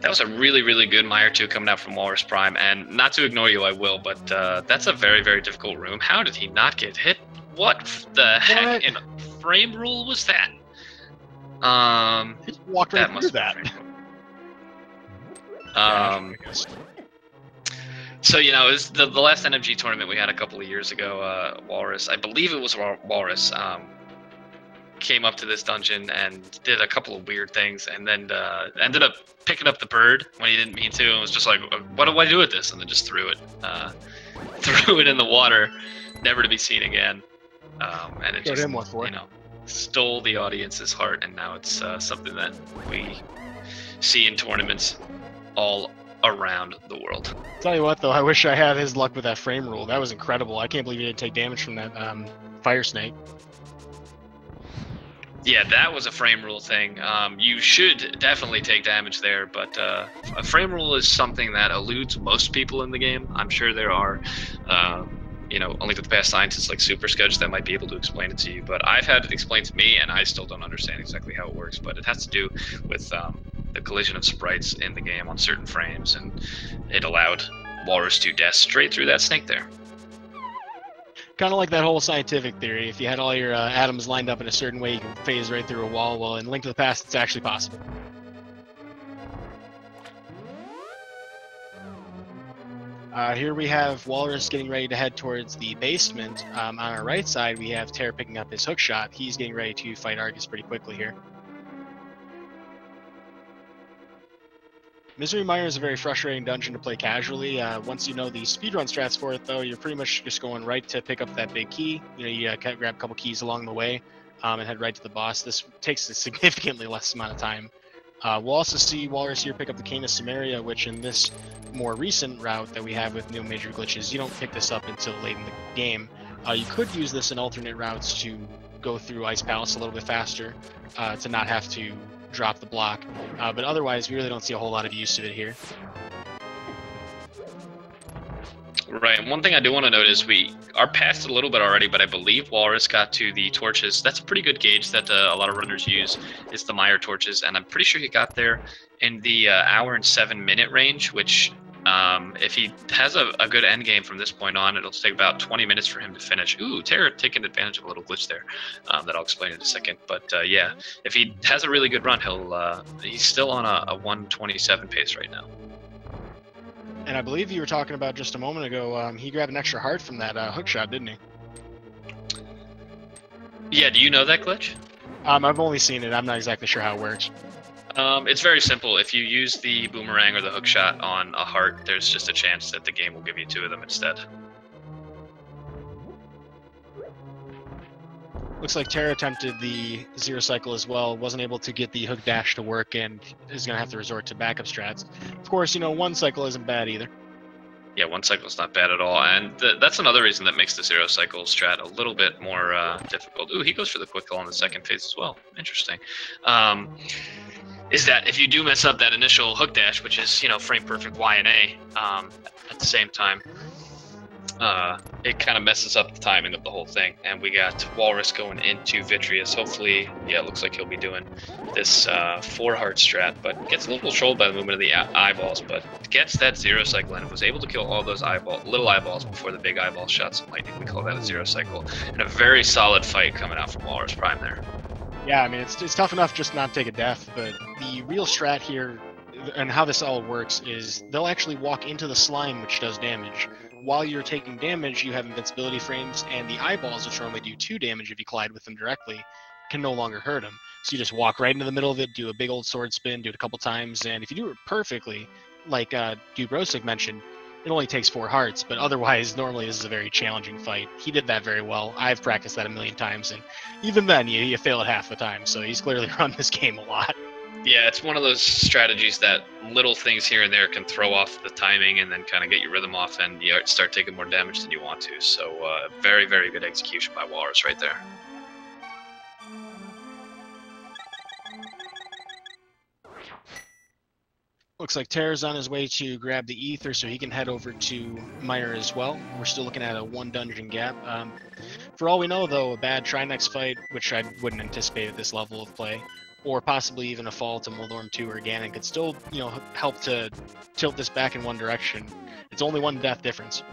Speaker 2: That was a really, really good Mire 2 coming out from Walrus Prime, and not to ignore you, I will, but that's a very, very difficult room. How did he not get hit? What the heck in frame rule was that?
Speaker 1: He just walked right through that.
Speaker 2: So, it was the last NMG tournament we had a couple of years ago, Walrus, I believe it was Walrus, came up to this dungeon and did a couple of weird things, and then ended up picking up the bird when he didn't mean to, and was just like, what do I do with this? And then just threw it in the water, never to be seen again. And it just, stole the audience's heart, and now it's something that we see in tournaments all around the world.
Speaker 1: Tell you what, though, I wish I had his luck with that frame rule. That was incredible. I can't believe he didn't take damage from that fire snake.
Speaker 2: Yeah, that was a frame rule thing. You should definitely take damage there, but a frame rule is something that eludes most people in the game. I'm sure there are, only the past scientists like Super Sketch that might be able to explain it to you, but I've had it explained to me, and I still don't understand exactly how it works, but it has to do with the collision of sprites in the game on certain frames, and it allowed Walrus to dash straight through that snake there.
Speaker 1: Kind of like that whole scientific theory. If you had all your atoms lined up in a certain way, you can phase right through a wall. Well, in Link to the Past, it's actually possible. Here we have Walrus getting ready to head towards the basement. On our right side, we have Tairr picking up his hook shot. He's getting ready to fight Argus pretty quickly here. Misery Mire is a very frustrating dungeon to play casually. Once you know the speedrun strats for it, though, you're pretty much just going right to pick up that big key. You grab a couple keys along the way and head right to the boss. This takes a significantly less amount of time. We'll also see Walrus here pick up the Cane of Samaria, which in this more recent route that we have with no major glitches, you don't pick this up until late in the game. You could use this in alternate routes to go through Ice Palace a little bit faster, to not have to drop the block, but otherwise we really don't see a whole lot of use of it here.
Speaker 2: Right, and one thing I do want to note is we are past it a little bit already, but I believe Walrus got to the torches. That's a pretty good gauge that a lot of runners use, is the Meyer torches, and I'm pretty sure he got there in the hour and 7-minute range, which if he has a good end game from this point on, it'll take about 20 minutes for him to finish. Ooh, Tairr taking advantage of a little glitch there that I'll explain in a second. But yeah, if he has a really good run, he's still on a 1:27 pace right now.
Speaker 1: And I believe you were talking about just a moment ago, he grabbed an extra heart from that hook shot, didn't he?
Speaker 2: Yeah, do you know that glitch?
Speaker 1: I've only seen it. I'm not exactly sure how it works.
Speaker 2: It's very simple. If you use the boomerang or the hook shot on a heart, there's just a chance that the game will give you 2 of them instead.
Speaker 1: Looks like Tairr attempted the zero cycle as well, wasn't able to get the hook dash to work, and is going to have to resort to backup strats. Of course, 1 cycle isn't bad either.
Speaker 2: Yeah, 1 cycle is not bad at all, and that's another reason that makes the 0 cycle strat a little bit more difficult. Ooh, he goes for the quick call in the second phase as well. Interesting. Is that if you do mess up that initial hook dash, which is, frame perfect Y and A, at the same time, it kind of messes up the timing of the whole thing. And we got Walrus going into Vitreous. Hopefully, yeah, it looks like he'll be doing this 4-heart strat, but gets a little trolled by the movement of the eyeballs, but gets that 0 cycle and was able to kill all those little eyeballs before the big eyeball shot some lightning. We call that a 0 cycle. And a very solid fight coming out from Walrus Prime there.
Speaker 1: Yeah, I mean, it's tough enough just not to take a death, but the real strat here and how this all works is they'll actually walk into the slime, which does damage. While you're taking damage, you have invincibility frames, and the eyeballs, which normally do 2 damage if you collide with them directly, can no longer hurt them. So you just walk right into the middle of it, do a big old sword spin, do it a couple times, and if you do it perfectly, like Dubrosik mentioned, it only takes 4 hearts, but otherwise, normally this is a very challenging fight. He did that very well. I've practiced that a million times, and even then, you fail it half the time, so he's clearly run this game a lot.
Speaker 2: Yeah, it's one of those strategies that little things here and there can throw off the timing and then kind of get your rhythm off, and you start taking more damage than you want to. So very, very good execution by Walrus right there.
Speaker 1: Looks like Tairr's on his way to grab the ether so he can head over to Meyer as well. We're still looking at a 1 dungeon gap. For all we know, though, a bad Trinex fight, which I wouldn't anticipate at this level of play, or possibly even a fall to Moldorm 2 or Ganon could still, help to tilt this back in one direction. It's only 1 death difference.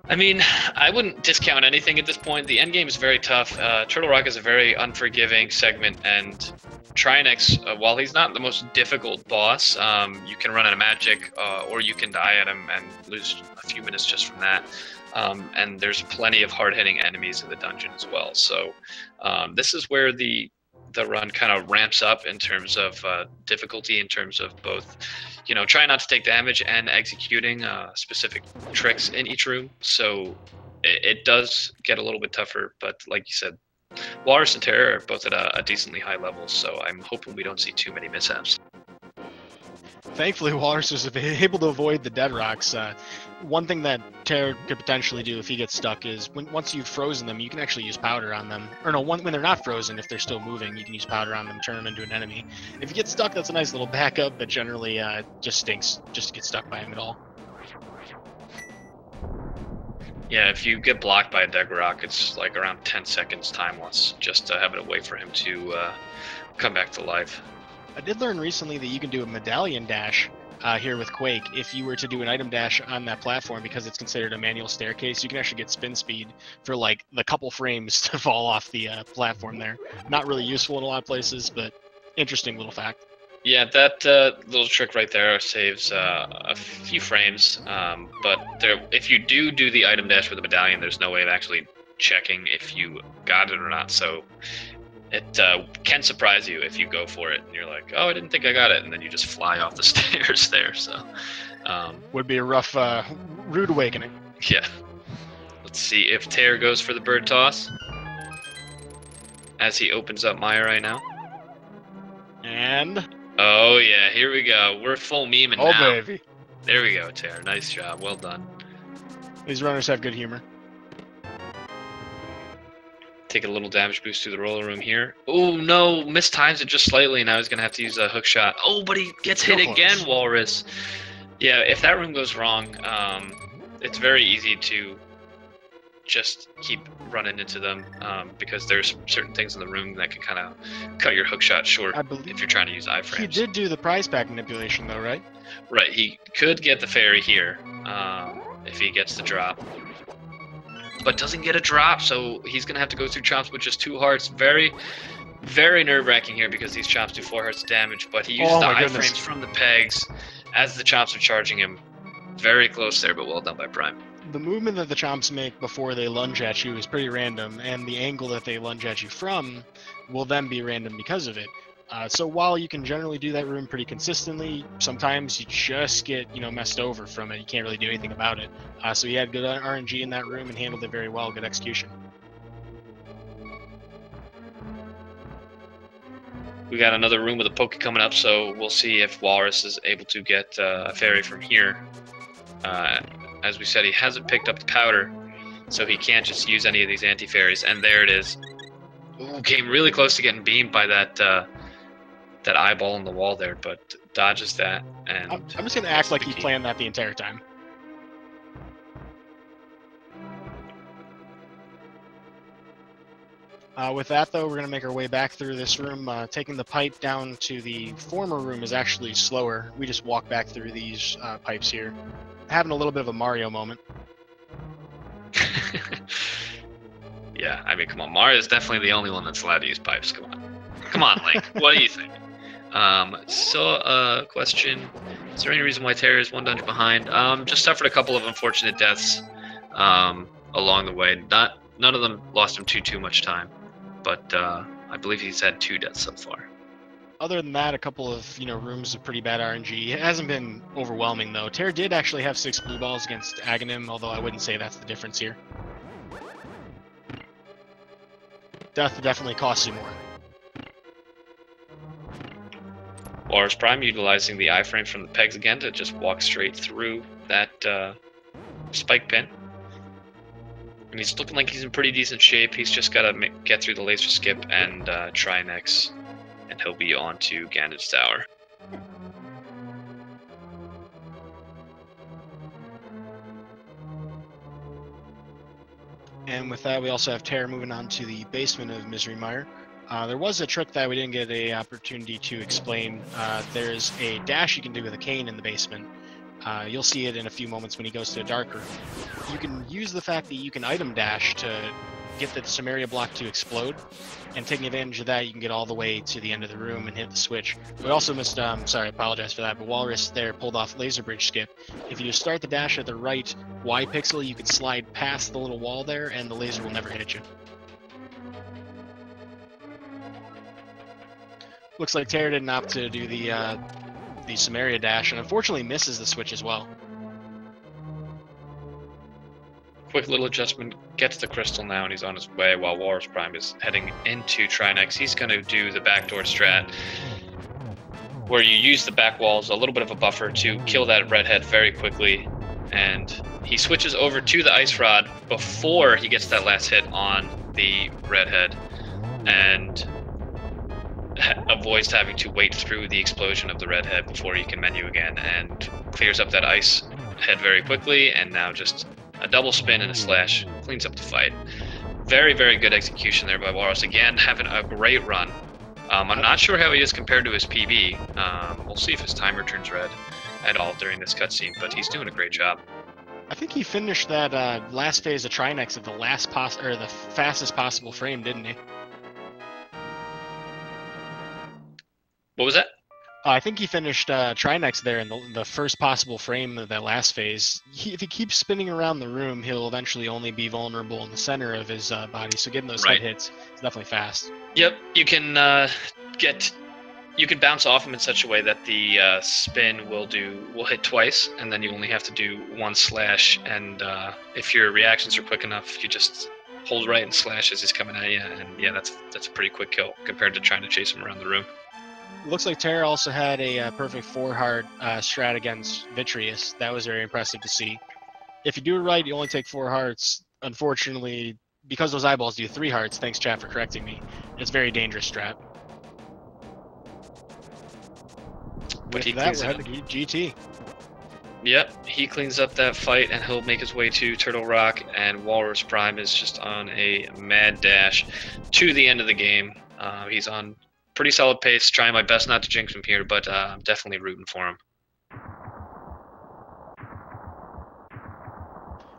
Speaker 2: I mean, I wouldn't discount anything at this point. The endgame is very tough. Turtle Rock is a very unforgiving segment, and Trinex, while he's not the most difficult boss, you can run out of magic, or you can die at him and lose a few minutes just from that. And there's plenty of hard-hitting enemies in the dungeon as well. So this is where the run kind of ramps up in terms of difficulty, in terms of both, trying not to take damage and executing specific tricks in each room. So it does get a little bit tougher, but like you said, Walrus and Tairr are both at a decently high level, so I'm hoping we don't see too many mishaps.
Speaker 1: Thankfully, Walrus was able to avoid the dead rocks. One thing that Tairr could potentially do if he gets stuck is once you've frozen them, you can actually use powder on them. Or no, when they're not frozen, if they're still moving, you can use powder on them, turn them into an enemy. If you get stuck, that's a nice little backup, but generally just stinks just to get stuck by him at all.
Speaker 2: Yeah, if you get blocked by a dead rock, it's like around 10 seconds time loss just to have it wait for him to come back to life.
Speaker 1: I did learn recently that you can do a medallion dash here with Quake. If you were to do an item dash on that platform, because it's considered a manual staircase, you can actually get spin speed for like the couple frames to fall off the platform there. Not really useful in a lot of places, but interesting little fact.
Speaker 2: Yeah, that little trick right there saves a few frames, but if you do the item dash with the medallion, there's no way of actually checking if you got it or not, so it can surprise you if you go for it and you're like, oh, I didn't think I got it, and then you just fly off the stairs there. So
Speaker 1: would be a rough, rude awakening.
Speaker 2: Yeah. Let's see if Tairr goes for the bird toss as he opens up Meyer right now.
Speaker 1: And
Speaker 2: oh yeah, here we go. We're full memeing now.
Speaker 1: Oh baby.
Speaker 2: There we go, Tairr. Nice job. Well done.
Speaker 1: These runners have good humor.
Speaker 2: Take a little damage boost through the roller room here. Oh no, mistimes it just slightly. Now he's gonna have to use a hook shot. Oh, but he gets hit again, Walrus. Yeah, if that room goes wrong, it's very easy to just keep running into them because there's certain things in the room that can kind of cut your hook shot short if you're trying to use iframes.
Speaker 1: He did do the prize pack manipulation though, right?
Speaker 2: Right, he could get the fairy here if he gets the drop. But doesn't get a drop, so he's going to have to go through chops with just 2 hearts. Very, very nerve-wracking here because these chops do 4 hearts damage, but he uses the iframes from the pegs as the chops are charging him. Very close there, but well done by Prime.
Speaker 1: The movement that the chomps make before they lunge at you is pretty random, and the angle that they lunge at you from will then be random because of it. So while you can generally do that room pretty consistently, sometimes you just get, messed over from it. You can't really do anything about it. So he had good RNG in that room and handled it very well. Good execution.
Speaker 2: We got another room with a Poke coming up, so we'll see if Walrus is able to get a fairy from here. As we said, he hasn't picked up the powder, so he can't just use any of these anti-fairies. And there it is. Ooh, came really close to getting beamed by that eyeball in the wall there, but dodges that. And
Speaker 1: I'm just going to act like he planned that the entire time. With that, though, we're going to make our way back through this room. Taking the pipe down to the former room is actually slower. We just walk back through these pipes here. Having a little bit of a Mario moment.
Speaker 2: Yeah, I mean, come on. Mario's definitely the only one that's allowed to use pipes. Come on. Come on, Link. What do you think? Question. Is there any reason why Tairr is 1 dungeon behind? Just suffered a couple of unfortunate deaths along the way. None of them lost him too much time. But I believe he's had 2 deaths so far.
Speaker 1: Other than that, a couple of rooms of pretty bad RNG. It hasn't been overwhelming though. Tairr did actually have 6 blue balls against Aghanim, although I wouldn't say that's the difference here. Death definitely costs you more.
Speaker 2: Walrus Prime utilizing the iframes from the pegs again to just walk straight through that spike pin. And he's looking like he's in pretty decent shape. He's just got to get through the laser skip and try next. And he'll be on to Ganon's Tower.
Speaker 1: And with that, we also have Tairr moving on to the basement of Misery Mire. There was a trick that we didn't get an opportunity to explain. There's a dash you can do with a cane in the basement. You'll see it in a few moments when he goes to a dark room. You can use the fact that you can item dash to get the Samaria block to explode, and taking advantage of that, you can get all the way to the end of the room and hit the switch. We also missed, sorry, I apologize for that, but Walrus there pulled off laser bridge skip. If you start the dash at the right Y pixel, you can slide past the little wall there, and the laser will never hit you. Looks like Tairr didn't opt to do the Samaria dash, and unfortunately misses the switch as well.
Speaker 2: Quick little adjustment, gets the crystal now, and he's on his way while Walrus Prime is heading into Trinex. He's going to do the backdoor strat, where you use the back walls, a little bit of a buffer, to kill that redhead very quickly, and he switches over to the ice rod before he gets that last hit on the redhead, and avoids having to wait through the explosion of the redhead before he can menu again, and clears up that ice head very quickly, and now just a double spin and a slash cleans up the fight. Very, very good execution there by Walrus. Again, having a great run. I'm not sure how he is compared to his PB. We'll see if his timer turns red at all during this cutscene, but he's doing a great job.
Speaker 1: I think he finished that last phase of Trinex at the the fastest possible frame, didn't he?
Speaker 2: What was that?
Speaker 1: I think he finished Trinex there in the first possible frame of that last phase. If he keeps spinning around the room, he'll eventually only be vulnerable in the center of his body. So getting those head hits is definitely fast.
Speaker 2: Yep, you can bounce off him in such a way that the spin will hit twice, and then you only have to do 1 slash. And if your reactions are quick enough, you just hold right and slash as he's coming at you. And yeah, that's a pretty quick kill compared to trying to chase him around the room.
Speaker 1: Looks like Tairr also had a perfect 4-heart strat against Vitreous. That was very impressive to see. If you do it right, you only take 4 hearts. Unfortunately, because those eyeballs do 3 hearts, thanks chat for correcting me, it's a very dangerous strat. With that, we're heading to GT.
Speaker 2: Yep, he cleans up that fight, and he'll make his way to Turtle Rock, and Walrus Prime is just on a mad dash to the end of the game. He's on pretty solid pace, trying my best not to jinx him here, but I'm definitely rooting for him.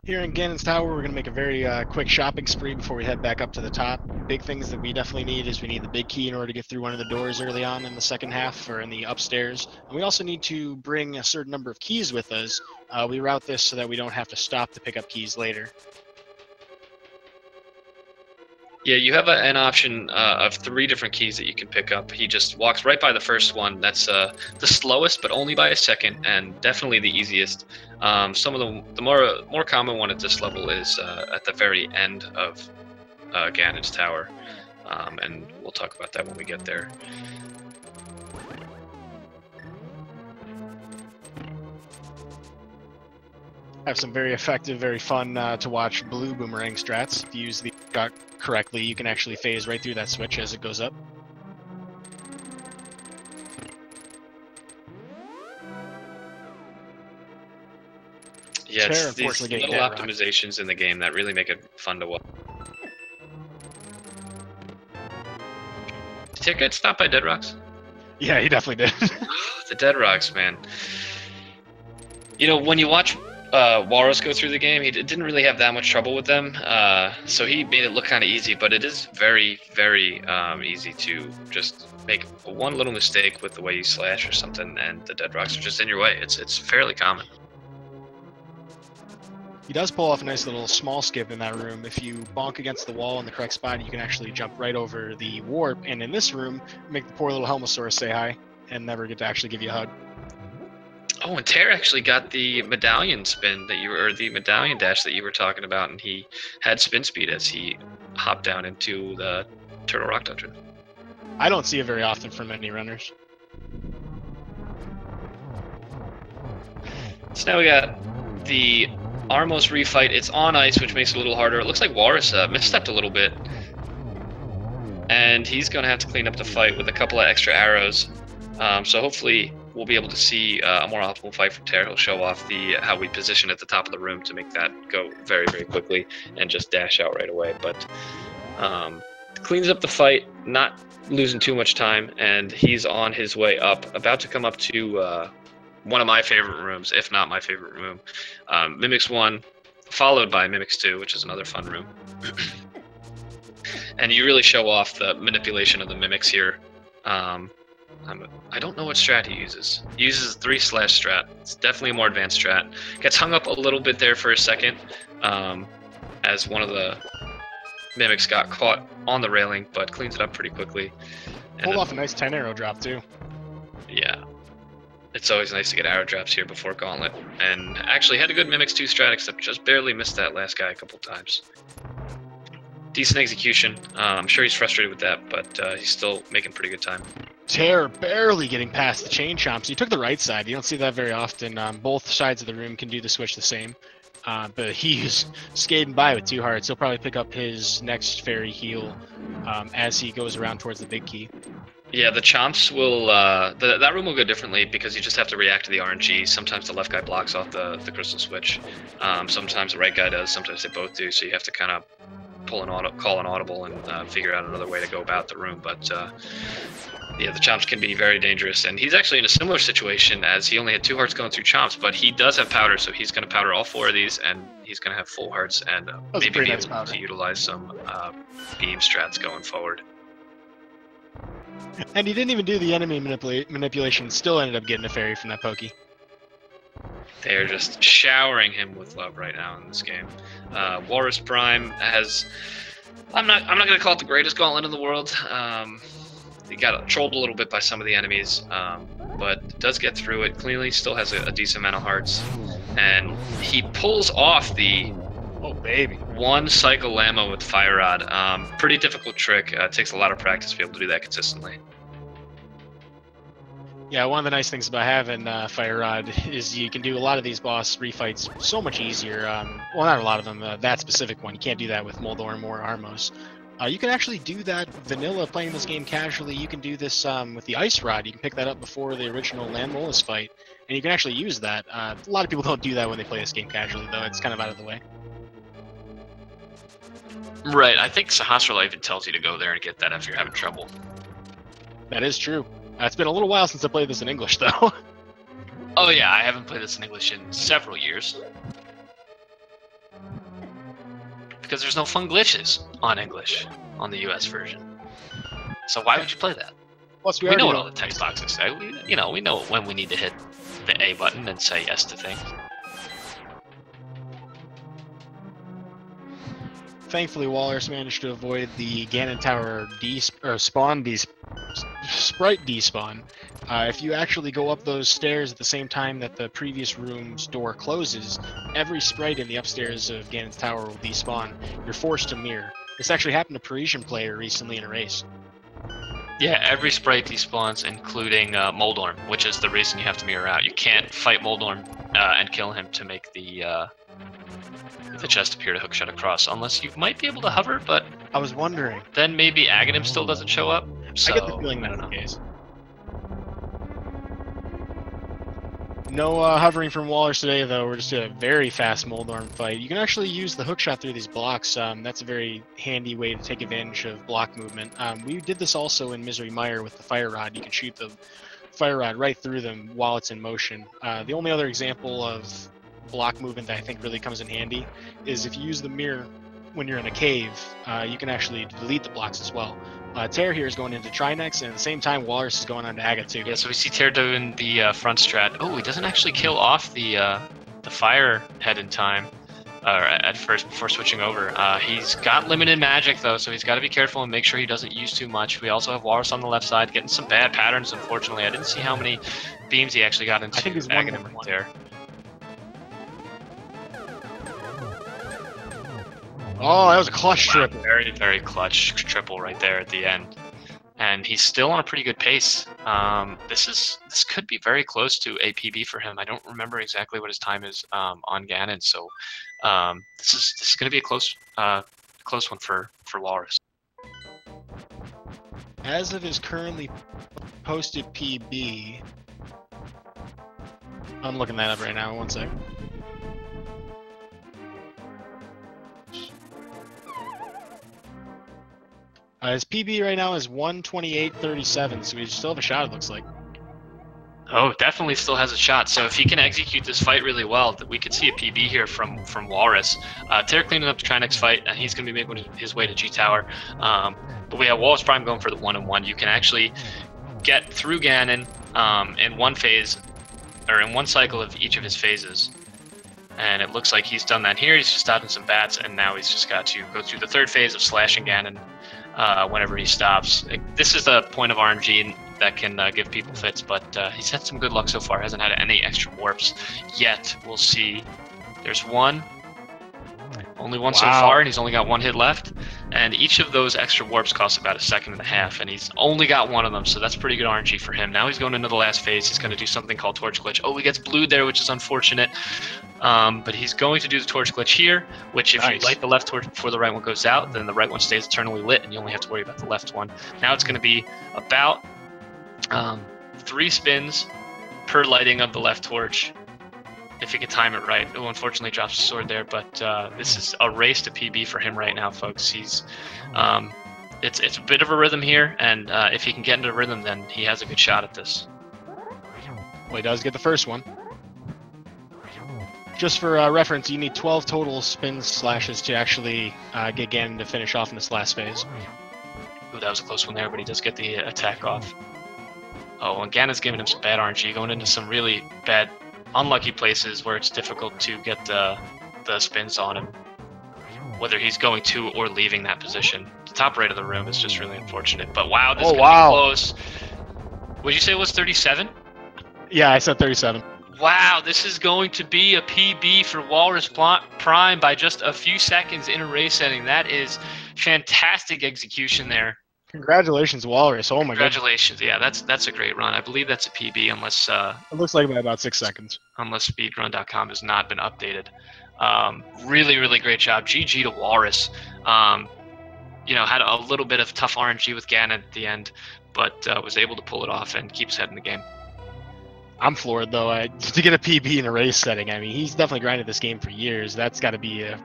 Speaker 1: Here in Ganon's Tower, we're going to make a very quick shopping spree before we head back up to the top. Big things that we definitely need is we need the big key in order to get through one of the doors early on in the second half, or in the upstairs. And we also need to bring a certain number of keys with us. We route this so that we don't have to stop to pick up keys later.
Speaker 2: Yeah, you have an option of 3 different keys that you can pick up. He just walks right by the first one. That's the slowest, but only by a second, and definitely the easiest. Some of the more common one at this level is at the very end of Ganon's Tower, and we'll talk about that when we get there.
Speaker 1: Have some very effective, very fun to watch blue boomerang strats. If you use the shot correctly, you can actually phase right through that switch as it goes up.
Speaker 2: Yeah,
Speaker 1: Tairr,
Speaker 2: it's these little optimizations in the game that really make it fun to watch. Did Tairr get stopped by Dead Rocks?
Speaker 1: Yeah, he definitely did.
Speaker 2: The Dead Rocks, man. You know, when you watch Walrus go through the game, he didn't really have that much trouble with them, so he made it look kind of easy, but it is very, very easy to just make one little mistake with the way you slash or something, and the Dead Rocks are just in your way. It's fairly common.
Speaker 1: He does pull off a nice little small skip in that room. If you bonk against the wall in the correct spot, you can actually jump right over the warp, and in this room, make the poor little Helmosaurus say hi, and never get to actually give you a hug.
Speaker 2: Oh, and Tairr actually got the medallion spin that you were, or the medallion dash that you were talking about, and he had spin speed as he hopped down into the Turtle Rock Dungeon.
Speaker 1: I don't see it very often from any runners.
Speaker 2: So now we got the Armos refight. It's on ice, which makes it a little harder. It looks like Walrus misstepped a little bit, and he's going to have to clean up the fight with a couple of extra arrows. So hopefully we'll be able to see a more optimal fight from Tairr. He'll show off how we position at the top of the room to make that go very, very quickly and just dash out right away. But cleans up the fight, not losing too much time, and he's on his way up, about to come up to one of my favorite rooms, if not my favorite room. Mimics 1, followed by Mimics 2, which is another fun room. And you really show off the manipulation of the Mimics here. I don't know what strat he uses. He uses a 3/ strat. It's definitely a more advanced strat. Gets hung up a little bit there for a second, as one of the Mimics got caught on the railing, but cleans it up pretty quickly.
Speaker 1: Pulled off a nice 10 arrow drop too.
Speaker 2: Yeah. It's always nice to get arrow drops here before Gauntlet. And actually had a good Mimics 2 strat, except just barely missed that last guy a couple times. Decent execution. I'm sure he's frustrated with that, but he's still making pretty good time.
Speaker 1: Tairr barely getting past the chain chomps. He took the right side. You don't see that very often. Both sides of the room can do the switch the same. But he's skating by with 2 hearts. He'll probably pick up his next fairy heal as he goes around towards the big key.
Speaker 2: Yeah, the chomps will, that room will go differently because you just have to react to the RNG. Sometimes the left guy blocks off the crystal switch. Sometimes the right guy does, sometimes they both do, so you have to kind of call an audible and figure out another way to go about the room. But yeah, the chomps can be very dangerous, and he's actually in a similar situation as he only had 2 hearts going through chomps, but he does have powder, so he's going to powder all 4 of these, and he's going to have full hearts and maybe be able to utilize some beam strats going forward.
Speaker 1: And he didn't even do the enemy manipulation, still ended up getting a fairy from that pokey.
Speaker 2: They're just showering him with love right now in this game. Walrus Prime has, I'm not gonna call it the greatest gauntlet in the world. He got trolled a little bit by some of the enemies, but does get through it cleanly. Still has a decent amount of hearts, and he pulls off the one cycle Lamo with Fire Rod. Pretty difficult trick. It takes a lot of practice to be able to do that consistently.
Speaker 1: Yeah, one of the nice things about having Fire Rod is you can do a lot of these boss refights so much easier. Well, not a lot of them. That specific one, you can't do that with Moldorm or Armos. You can actually do that vanilla playing this game casually. You can do this with the ice rod. You can pick that up before the original Landmolus fight, and you can actually use that. A lot of people don't do that when they play this game casually, though. It's kind of out of the way.
Speaker 2: Right, I think Sahasrara even tells you to go there and get that if you're having trouble.
Speaker 1: That is true. It's been a little while since I played this in English, though.
Speaker 2: Oh yeah, I haven't played this in English in several years. Because there's no fun glitches on English on the US version. So why would you play that?
Speaker 1: Plus,
Speaker 2: we know what all the text boxes say. We know when we need to hit the A button and say yes to things.
Speaker 1: Thankfully, Walrus managed to avoid the Ganon Tower sprite despawn. If you actually go up those stairs at the same time that the previous room's door closes, every sprite in the upstairs of Ganon's Tower will despawn. You're forced to mirror. This actually happened to a Parisian player recently in a race.
Speaker 2: Yeah, every sprite despawns, including Moldorm, which is the reason you have to mirror out. You can't fight Moldorm and kill him to make the chest appear to hookshot across, unless you might be able to hover, but...
Speaker 1: I was wondering.
Speaker 2: Then maybe Aghanim still doesn't show up, so...
Speaker 1: I get the feeling that's the case. No hovering from Walrus today, though. We're just doing a very fast Moldorm fight. You can actually use the hookshot through these blocks. That's a very handy way to take advantage of block movement. We did this also in Misery Mire with the fire rod. You can shoot the fire rod right through them while it's in motion. The only other example of block movement that I think really comes in handy is if you use the mirror when you're in a cave, you can actually delete the blocks as well. Tairr here is going into Trinex, and at the same time, Walrus is going on to Aga too.
Speaker 2: Yeah, so we see Tairr doing the front strat. Oh, he doesn't actually kill off the fire head in time, at first before switching over. He's got limited magic though, so he's got to be careful and make sure he doesn't use too much. We also have Walrus on the left side getting some bad patterns. Unfortunately, I didn't see how many beams he actually got into.
Speaker 1: I think he's
Speaker 2: Aghanim right there.
Speaker 1: Oh, that was a clutch triple.
Speaker 2: Very, very clutch triple right there at the end. And he's still on a pretty good pace. This could be very close to a PB for him. I don't remember exactly what his time is on Ganon, so this is going to be a close one for Walrus.
Speaker 1: As of his currently posted PB, I'm looking that up right now. 1 sec. His PB right now is 128.37, so we still have a shot, it looks like.
Speaker 2: Oh, definitely still has a shot. So if he can execute this fight really well, we could see a PB here from Walrus. Tairr cleaning up the Trinex fight, and he's going to be making his way to G Tower. But we have Walrus Prime going for the 1-on-1. You can actually get through Ganon in one phase, or in one cycle of each of his phases. And it looks like he's done that here. He's just adding some bats, and now he's just got to go through the third phase of slashing Ganon whenever he stops. This is a point of RNG that can give people fits, but he's had some good luck so far. Hasn't had any extra warps yet. We'll see. There's one. Only one so far, and he's only got one hit left. And each of those extra warps costs about 1.5 seconds, and he's only got one of them, so that's pretty good RNG for him. Now he's going into the last phase. He's going to do something called Torch Glitch. Oh, he gets blued there, which is unfortunate. But he's going to do the Torch Glitch here, which if you light the left torch before the right one goes out, then the right one stays eternally lit, and you only have to worry about the left one. Now it's going to be about 3 spins per lighting of the left torch, if he can time it right. Oh, unfortunately drops the sword there, but this is a race to PB for him right now, folks. He's it's a bit of a rhythm here, and if he can get into rhythm, then he has a good shot at this.
Speaker 1: Well, he does get the first one. Just for reference, you need 12 total spin slashes to actually get Ganon to finish off in this last phase.
Speaker 2: Ooh, that was a close one there, but he does get the attack off. Oh, and Ganon's giving him some bad RNG, going into some really bad, unlucky places where it's difficult to get the spins on him, whether he's going to or leaving that position. The top right of the room is just really unfortunate. But wow, this is going to be close. Would you say it was 37?
Speaker 1: Yeah, I said 37.
Speaker 2: Wow, this is going to be a PB for Walrus Prime by just a few seconds in a race setting. That is fantastic execution there.
Speaker 1: Congratulations, Walrus. Oh my god.
Speaker 2: Congratulations. Yeah, that's a great run. I believe that's a PB unless
Speaker 1: it looks like by about 6 seconds.
Speaker 2: Unless speedrun.com has not been updated. Really, really great job. GG to Walrus. had a little bit of tough RNG with Ganon at the end, but was able to pull it off and keeps head in the game.
Speaker 1: I'm floored, though, to get a PB in a race setting. I mean, he's definitely grinded this game for years. That's got to be an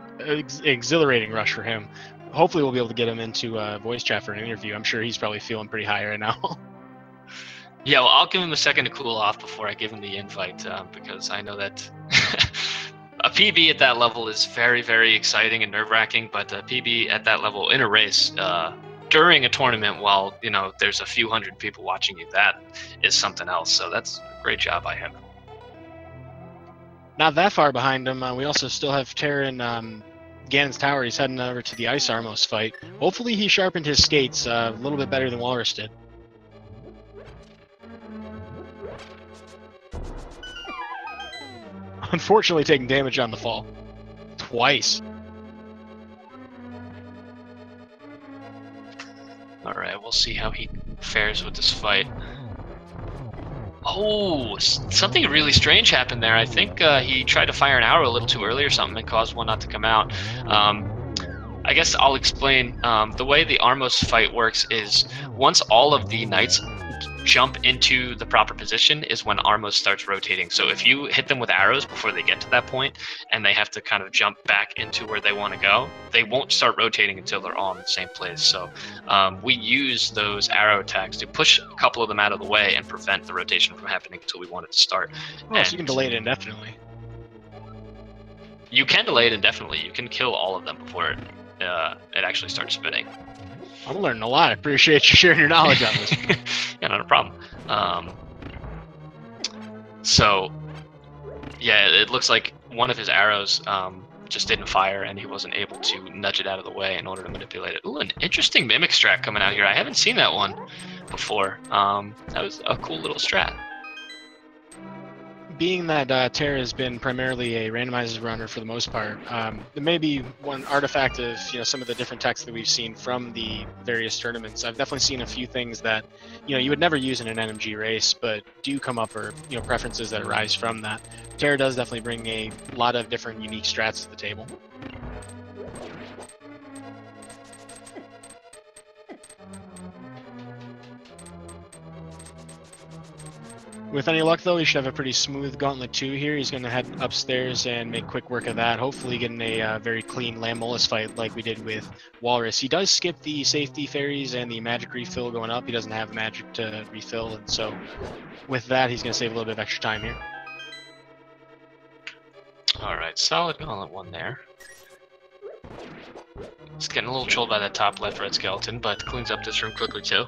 Speaker 1: exhilarating rush for him. Hopefully we'll be able to get him into voice chat for an interview. I'm sure he's probably feeling pretty high right now.
Speaker 2: Yeah, well, I'll give him a second to cool off before I give him the invite, because I know that a PB at that level is very, very exciting and nerve-wracking, but a PB at that level in a race during a tournament while, there's a few hundred people watching you, that is something else. So that's a great job by him.
Speaker 1: Not that far behind him. We also still have Tairr in Ganon's Tower. He's heading over to the Ice Armos fight. Hopefully he sharpened his skates a little bit better than Walrus did. Unfortunately taking damage on the fall. Twice.
Speaker 2: Alright, we'll see how he fares with this fight. Oh, something really strange happened there. I think he tried to fire an arrow a little too early or something and caused one not to come out. I guess I'll explain. The way the Armos fight works is once all of the knights jump into the proper position is when Armos starts rotating. So if you hit them with arrows before they get to that point and they have to kind of jump back into where they want to go, they won't start rotating until they're all in the same place. So we use those arrow attacks to push a couple of them out of the way and prevent the rotation from happening until we want it to start.
Speaker 1: Oh, so you can delay it indefinitely.
Speaker 2: You can delay it indefinitely. You can kill all of them before it actually starts spinning.
Speaker 1: I'm learning a lot. I appreciate you sharing your knowledge on this.
Speaker 2: Yeah, not a problem. So, yeah, it looks like one of his arrows just didn't fire, and he wasn't able to nudge it out of the way in order to manipulate it. Ooh, an interesting mimic strat coming out here. I haven't seen that one before. That was a cool little strat.
Speaker 1: Being that Tairr has been primarily a randomized runner for the most part, there may be one artifact of some of the different techs that we've seen from the various tournaments. I've definitely seen a few things that you would never use in an NMG race, but do come up, or preferences that arise from that. Tairr does definitely bring a lot of different unique strats to the table. With any luck, though, he should have a pretty smooth Gauntlet 2 here. He's going to head upstairs and make quick work of that, hopefully getting a very clean Lamolus fight like we did with Walrus. He does skip the safety fairies and the magic refill going up. He doesn't have magic to refill, and so with that, he's going to save a little bit of extra time here.
Speaker 2: Alright, solid Gauntlet 1 there. He's getting a little trolled by that top left red skeleton, but cleans up this room quickly too.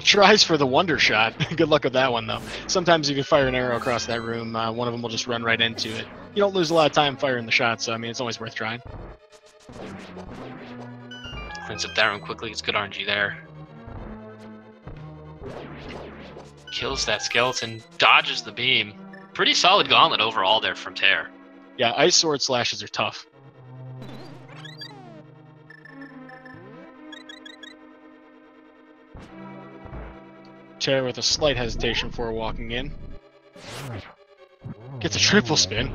Speaker 1: Tries for the wonder shot. Good luck with that one, though. Sometimes if you fire an arrow across that room, one of them will just run right into it. You don't lose a lot of time firing the shot, so I mean, it's always worth trying.
Speaker 2: Cleans up that room quickly. It's good RNG there. Kills that skeleton. Dodges the beam. Pretty solid Gauntlet overall there from Tairr.
Speaker 1: Yeah, Ice Sword slashes are tough. Tairr with a slight hesitation before walking in. Gets a triple spin.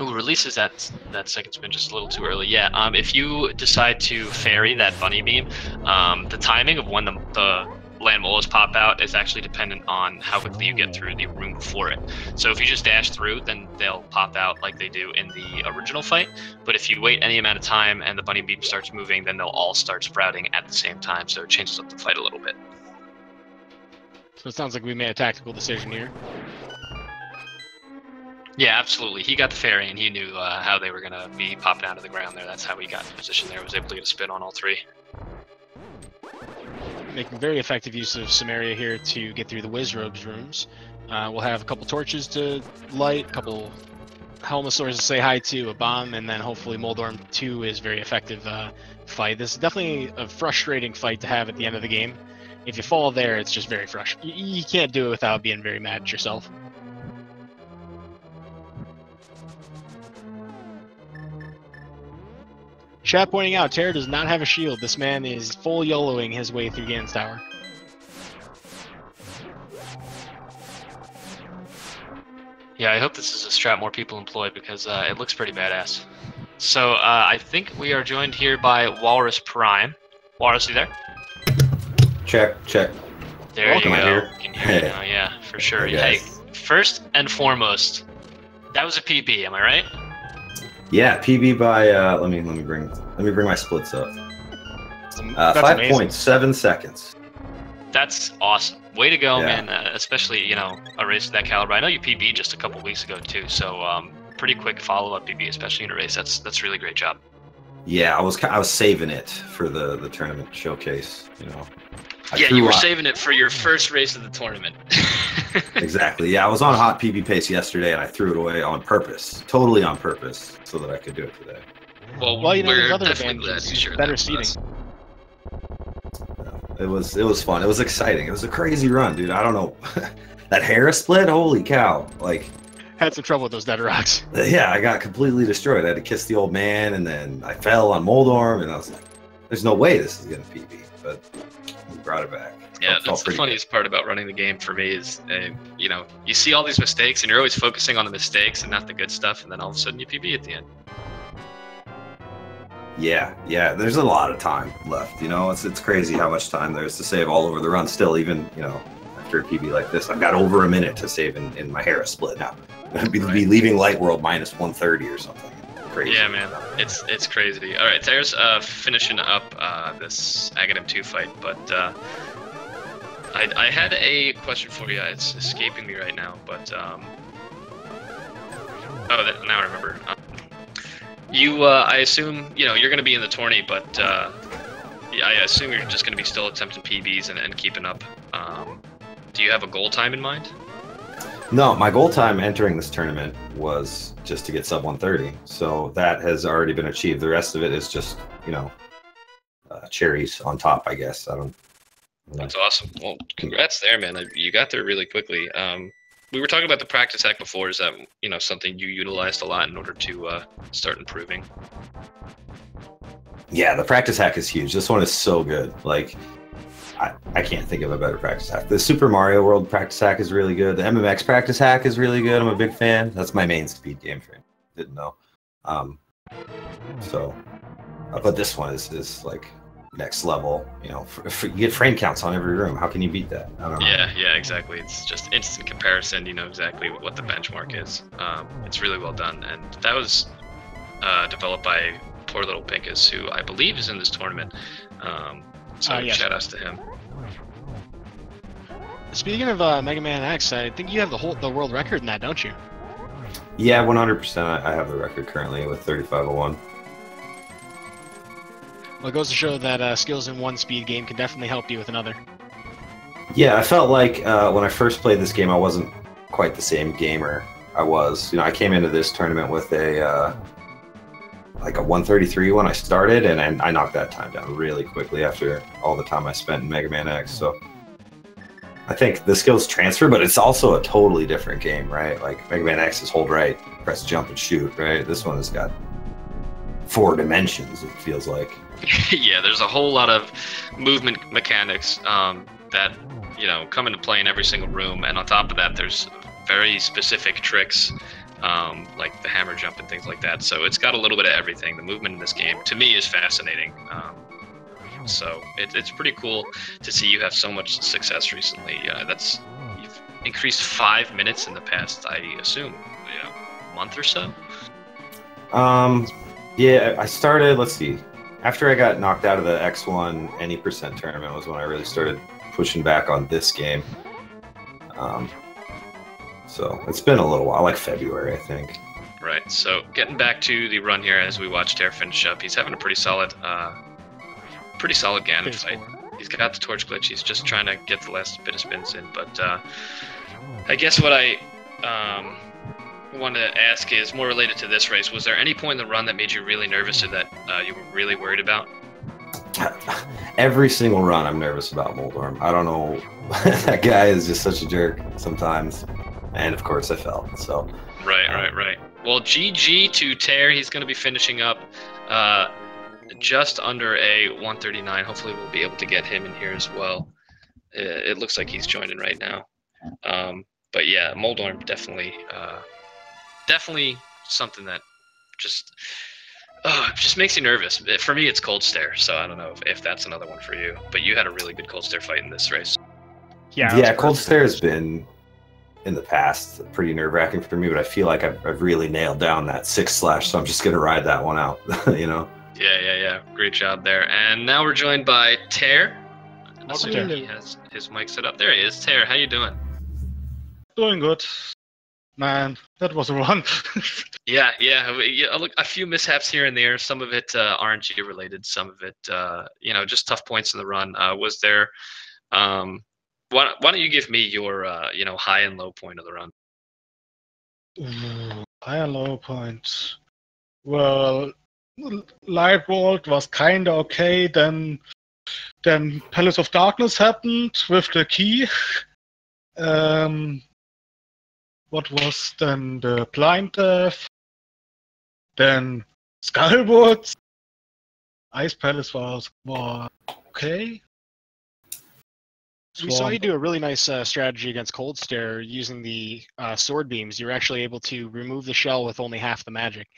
Speaker 2: Ooh, releases that second spin just a little too early. Yeah, if you decide to fairy that bunny beam, the timing of when the land molars pop out is actually dependent on how quickly you get through the room before it. So if you just dash through, then they'll pop out like they do in the original fight. But if you wait any amount of time and the bunny beam starts moving, then they'll all start sprouting at the same time, so it changes up the fight a little bit.
Speaker 1: So it sounds like we made a tactical decision here.
Speaker 2: Yeah, absolutely. He got the fairy, and he knew how they were going to be popping out of the ground there. That's how he got in position there. Was able to get a spin on all three.
Speaker 1: Making very effective use of Samaria here to get through the Wizrobes rooms. We'll have a couple torches to light, a couple Helmosaurs to say hi to, a bomb, and then hopefully Moldorm 2 is very effective fight. This is definitely a frustrating fight to have at the end of the game. If you fall there, it's just very frustrating. You can't do it without being very mad at yourself. Chat pointing out, Tairr does not have a shield. This man is full YOLOing his way through Ganon's Tower.
Speaker 2: Yeah, I hope this is a strat more people employ because it looks pretty badass. So I think we are joined here by Walrus Prime. Walrus, you there?
Speaker 3: Check, check.
Speaker 2: There you
Speaker 3: Am I
Speaker 2: go.
Speaker 3: here?
Speaker 2: Can hear you now. Yeah, for sure.
Speaker 3: Hey,
Speaker 2: Hey,
Speaker 3: guys.
Speaker 2: first and foremost, that was a PB. Am I right?
Speaker 3: Yeah, PB by let me bring my splits up.
Speaker 1: That's
Speaker 3: 5.7 seconds.
Speaker 2: That's awesome. Way to go,
Speaker 3: Yeah.
Speaker 2: man. Especially a race of that caliber. I know you PB just a couple weeks ago too, so pretty quick follow-up PB, especially in a race. That's really great job.
Speaker 3: Yeah, I was saving it for the tournament showcase.
Speaker 2: Yeah, you were saving it for your first race of the tournament.
Speaker 3: Exactly. Yeah, I was on hot PB pace yesterday, and I threw it away on purpose, totally on purpose, so that I could do it today.
Speaker 2: Well,
Speaker 1: there's other
Speaker 2: definitely glad
Speaker 1: advantages.
Speaker 2: you shared
Speaker 1: Better
Speaker 2: that with
Speaker 1: seating.
Speaker 2: us.
Speaker 3: It was fun. It was exciting. It was a crazy run, dude. I don't know. That Harris split, holy cow! Like,
Speaker 1: Had some trouble with those dead rocks.
Speaker 3: yeah, I got completely destroyed. I had to kiss the old man, and then I fell on Moldorm, and I was like, "There's no way this is gonna PB," but we brought it back.
Speaker 2: Yeah, that's the funniest part about running the game for me is, you see all these mistakes, and you're always focusing on the mistakes and not the good stuff, and then all of a sudden you PB at the end.
Speaker 3: Yeah, there's a lot of time left. It's crazy how much time there is to save all over the run. Still, even after a PB like this, I've got over a minute to save in my Harris split now. I'd be leaving Light World minus 130 or something. Crazy.
Speaker 2: Yeah, man, it's crazy. All right, there's finishing up this Aghanim 2 fight, but I had a question for you. It's escaping me right now, but now I remember. I assume you're going to be in the tourney, but I assume you're just going to be still attempting PBs and keeping up. Do you have a goal time in mind?
Speaker 3: No, my goal time entering this tournament was just to get sub 130, so that has already been achieved. The rest of it is just cherries on top, I guess. I don't know.
Speaker 2: That's awesome. Well, congrats there, man. You got there really quickly. We were talking about the practice hack before. Is that something you utilized a lot in order to start improving?
Speaker 3: Yeah, the practice hack is huge. This one is so good. Like, I can't think of a better practice hack. The Super Mario World practice hack is really good. The MMX practice hack is really good. I'm a big fan. That's my main speed game for you. Didn't know. But this one is like next level. You get frame counts on every room. How can you beat that? I don't know.
Speaker 2: Yeah, exactly. It's just instant comparison. You know exactly what the benchmark is. It's really well done, and that was developed by poor little Pinkus, who I believe is in this tournament. Yes. Shout outs to him.
Speaker 1: Speaking of Mega Man X, I think you have the world record in that, don't you?
Speaker 3: Yeah, 100%. I have the record currently with 3501.
Speaker 1: Well, it goes to show that skills in one speed game can definitely help you with another.
Speaker 3: Yeah, I felt like when I first played this game, I wasn't quite the same gamer I was. I came into this tournament with a 133 when I started, and I knocked that time down really quickly after all the time I spent in Mega Man X. So I think the skills transfer, but it's also a totally different game, right? Like Mega Man X is hold right, press jump and shoot, right? This one has got 4 dimensions, it feels like.
Speaker 2: Yeah, there's a whole lot of movement mechanics that come into play in every single room, and on top of that, there's very specific tricks like the hammer jump and things like that. So it's got a little bit of everything. The movement in this game, to me, is fascinating. So it's pretty cool to see you have so much success recently. You've increased 5 minutes in the past, I assume, month or so.
Speaker 3: Yeah, I started. Let's see. After I got knocked out of the X1 any percent tournament was when I really started pushing back on this game. So it's been a little while, like February, I think.
Speaker 2: Right. So getting back to the run here as we watch Tairr finish up, he's having a pretty solid Ganon fight. He's got the torch glitch. He's just trying to get the last bit of spins in. But I guess what I wanted to ask is more related to this race. Was there any point in the run that made you really nervous or that you were really worried about?
Speaker 3: Every single run, I'm nervous about Moldorm. I don't know. That guy is just such a jerk sometimes. And of course, I fell. So.
Speaker 2: Right. Well, GG to Tairr. He's going to be finishing up just under a 139. Hopefully, we'll be able to get him in here as well. It looks like he's joining right now. But yeah, Moldorm definitely something that just makes you nervous. For me, it's Cold Stare, so I don't know if that's another one for you. But you had a really good Cold Stare fight in this race.
Speaker 3: Yeah, Cold Stare has been in the past pretty nerve-wracking for me, but I feel like I've really nailed down that 6/, so I'm just gonna ride that one out. You know.
Speaker 2: Yeah. Great job there. And now we're joined by Tairr. He has his mic set up. There he is. Tairr, how you doing?
Speaker 4: Doing good. Man, that was a run.
Speaker 2: Yeah. Look, a few mishaps here and there. Some of it RNG related. Some of it, just tough points in the run. Was there? Why don't you give me your, high and low point of the run?
Speaker 4: High and low point. Well, Light World was kinda okay. Then Palace of Darkness happened with the key. What was then the Blind Death? Then Skywoods. Ice Palace was okay.
Speaker 1: We saw you do a really nice strategy against Cold Stare using the sword beams. You're actually able to remove the shell with only half the magic,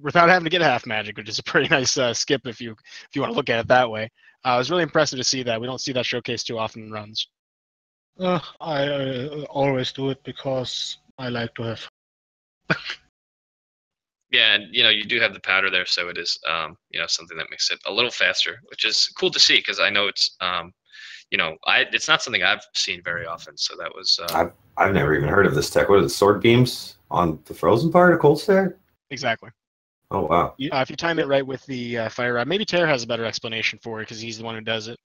Speaker 1: without having to get half magic, which is a pretty nice skip if you want to look at it that way. It was really impressive to see that. We don't see that showcase too often in runs.
Speaker 4: I always do it because I like to have.
Speaker 2: Yeah, and you do have the powder there, so it is something that makes it a little faster, which is cool to see because I know it's it's not something I've seen very often. So that was
Speaker 3: I've never even heard of this tech. What is it? Sword beams on the frozen part of Cold Stare?
Speaker 1: Exactly.
Speaker 3: Oh wow.
Speaker 1: If you time it right with the fire rod, maybe Tairr has a better explanation for it because he's the one who does it.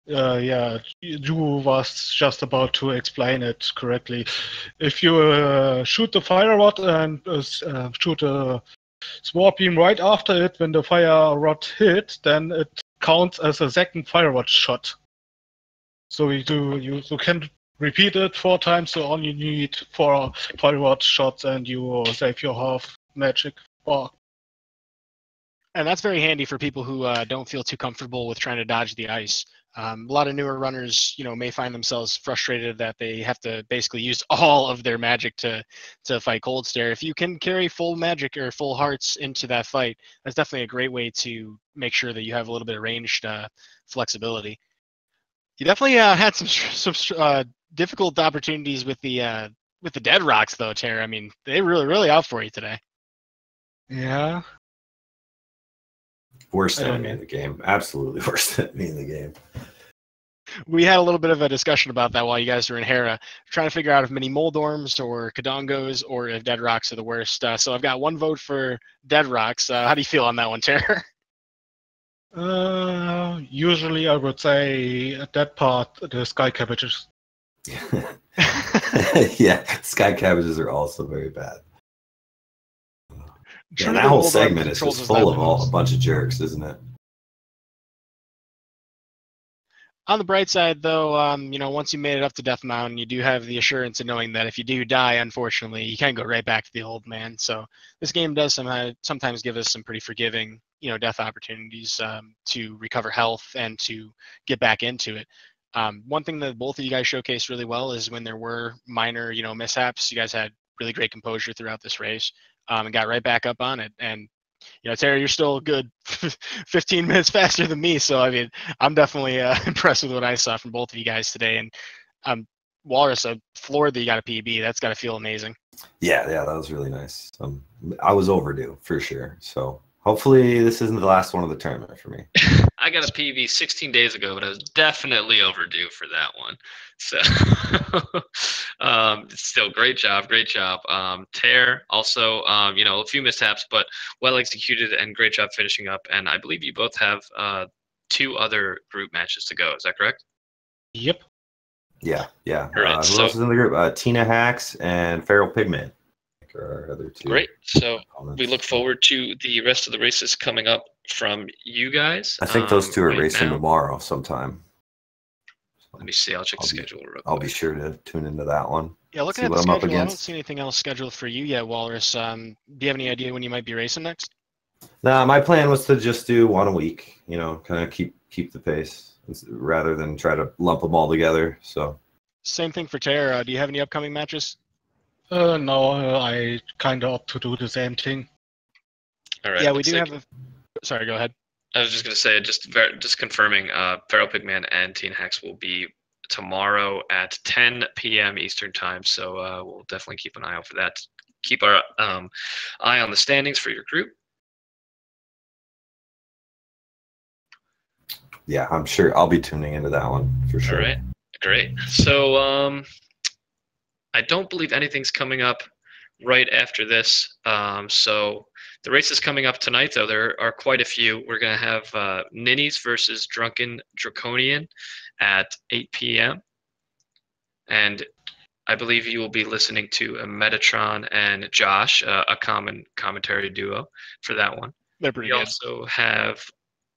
Speaker 4: Yeah, you was just about to explain it correctly. If you shoot the fire rod and shoot a sword beam right after it, when the fire rod hit, then it counts as a second fire rod shot. So you can repeat it 4 times, so only need 4 fire rod shots, and you save your half magic bar.
Speaker 1: And that's very handy for people who don't feel too comfortable with trying to dodge the ice. A lot of newer runners, may find themselves frustrated that they have to basically use all of their magic to fight Cold Stare. If you can carry full magic or full hearts into that fight, that's definitely a great way to make sure that you have a little bit of ranged flexibility. You definitely had some difficult opportunities with the dead rocks, though, Tairr. I mean, they really out for you today.
Speaker 4: Yeah.
Speaker 3: Worst enemy in the game. Absolutely worst enemy in the game.
Speaker 1: We had a little bit of a discussion about that while you guys were in Hera, trying to figure out if many Moldorms or Kadongos or if Dead Rocks are the worst. So I've got 1 vote for Dead Rocks. How do you feel on that one, Tairr?
Speaker 4: Usually I would say at that part, the sky cabbages.
Speaker 3: Yeah, sky cabbages are also very bad. Yeah, that whole segment is just full of a bunch of jerks, isn't it?
Speaker 1: On the bright side, though, once you made it up to Death Mountain, you do have the assurance of knowing that if you do die, unfortunately, you can go right back to the old man. So this game does sometimes give us some pretty forgiving, death opportunities to recover health and to get back into it. One thing that both of you guys showcased really well is when there were minor, mishaps. You guys had really great composure throughout this race and got right back up on it. And Tairr, you're still a good 15 minutes faster than me. So, I mean, I'm definitely impressed with what I saw from both of you guys today. And Walrus, I'm floored that you got a PB. That's got to feel amazing.
Speaker 3: Yeah, that was really nice. I was overdue for sure. So hopefully this isn't the last one of the tournament for me.
Speaker 2: I got a PB 16 days ago, but I was definitely overdue for that one. So, still great job. Tairr also, a few mishaps, but well executed and great job finishing up. And I believe you both have 2 other group matches to go. Is that correct?
Speaker 4: Yep.
Speaker 3: Yeah.
Speaker 2: All right,
Speaker 3: who else is in the group? Tina Hacks and Feral Pigman. Our other 2.
Speaker 2: Great. So we look forward to the rest of the races coming up from you guys.
Speaker 3: I think those 2 are racing tomorrow sometime.
Speaker 2: Let me see. I'll check the schedule real quick.
Speaker 3: I'll be sure to tune into that one.
Speaker 1: Yeah, looking at the schedule, I don't see anything else scheduled for you yet, Walrus. Do you have any idea when you might be racing next?
Speaker 3: Nah, my plan was to just do 1 a week, kind of keep the pace rather than try to lump them all together. So
Speaker 1: Same thing for Tairr. Do you have any upcoming matches?
Speaker 4: No, I kind of opt to do the same thing.
Speaker 2: All right.
Speaker 1: Yeah, we do have a. Sorry, go ahead.
Speaker 2: I was just going to say, just confirming, Feral Pigman and Teen Hex will be tomorrow at 10 p.m. Eastern time. So we'll definitely keep an eye out for that. Keep our eye on the standings for your group.
Speaker 3: Yeah, I'm sure I'll be tuning into that one for sure.
Speaker 2: All right, great. So I don't believe anything's coming up right after this. So the race is coming up tonight, though. There are quite a few. We're going to have Ninnies versus Drunken Draconian at 8 p.m. And I believe you will be listening to Metatron and Josh, a common commentary duo for that one.
Speaker 1: They're pretty
Speaker 2: We
Speaker 1: good.
Speaker 2: also have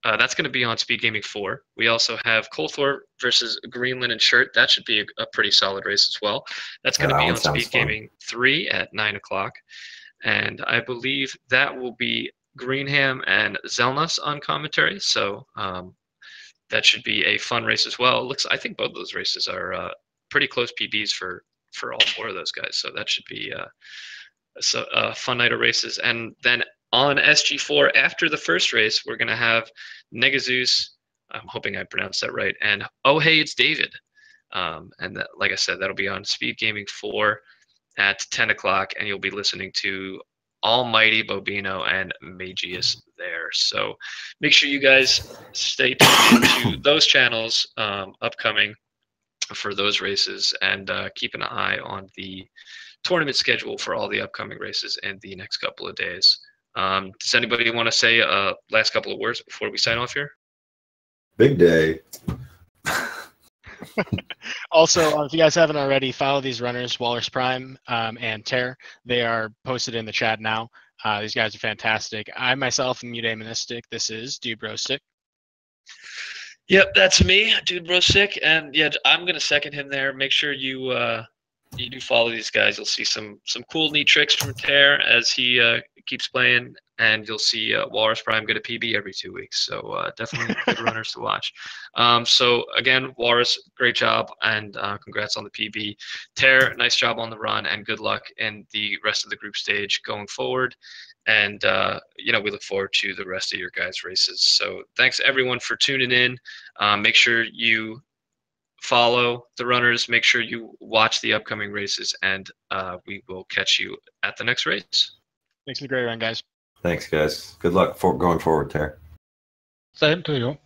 Speaker 2: that's going to be on Speed Gaming 4. We also have Colthorpe versus Greenland and Shirt. That should be a pretty solid race as well. That's going to be on Speed Gaming 3 at 9 o'clock. And I believe that will be Greenham and Zelnas on commentary. So that should be a fun race as well. I think both of those races are pretty close PBs for all four of those guys. So that should be a fun night of races. And then on SG4, after the first race, we're going to have Negazeus, I'm hoping I pronounced that right, and Oh Hey, It's David. And that, like I said, that'll be on Speed Gaming 4 at 10 o'clock, and you'll be listening to Almighty Bobino and Magius there. So make sure you guys stay tuned to those channels upcoming for those races, and keep an eye on the tournament schedule for all the upcoming races in the next couple of days. Does anybody want to say last couple of words before we sign off here?
Speaker 3: Big day.
Speaker 1: Also, if you guys haven't already, follow these runners, Walrus Prime and Tairr. They are posted in the chat now. These guys are fantastic. I myself am Eudaimonistic. This is Dude Bro Sick.
Speaker 2: Yep, that's me, Dude Bro Sick. And yeah, I'm going to second him there. Make sure you do follow these guys. You'll see some cool, neat tricks from Tairr as he keeps playing, and you'll see Walrus Prime get a PB every 2 weeks. So definitely good runners to watch. So again, Walrus, great job, and congrats on the PB. Tairr, nice job on the run, and good luck in the rest of the group stage going forward. And we look forward to the rest of your guys' races. So thanks everyone for tuning in. Make sure you follow the runners, make sure you watch the upcoming races, and we will catch you at the next race.
Speaker 1: Thanks for the great run, guys.
Speaker 3: Thanks, guys. Good luck going forward, Tairr.
Speaker 4: Same to you.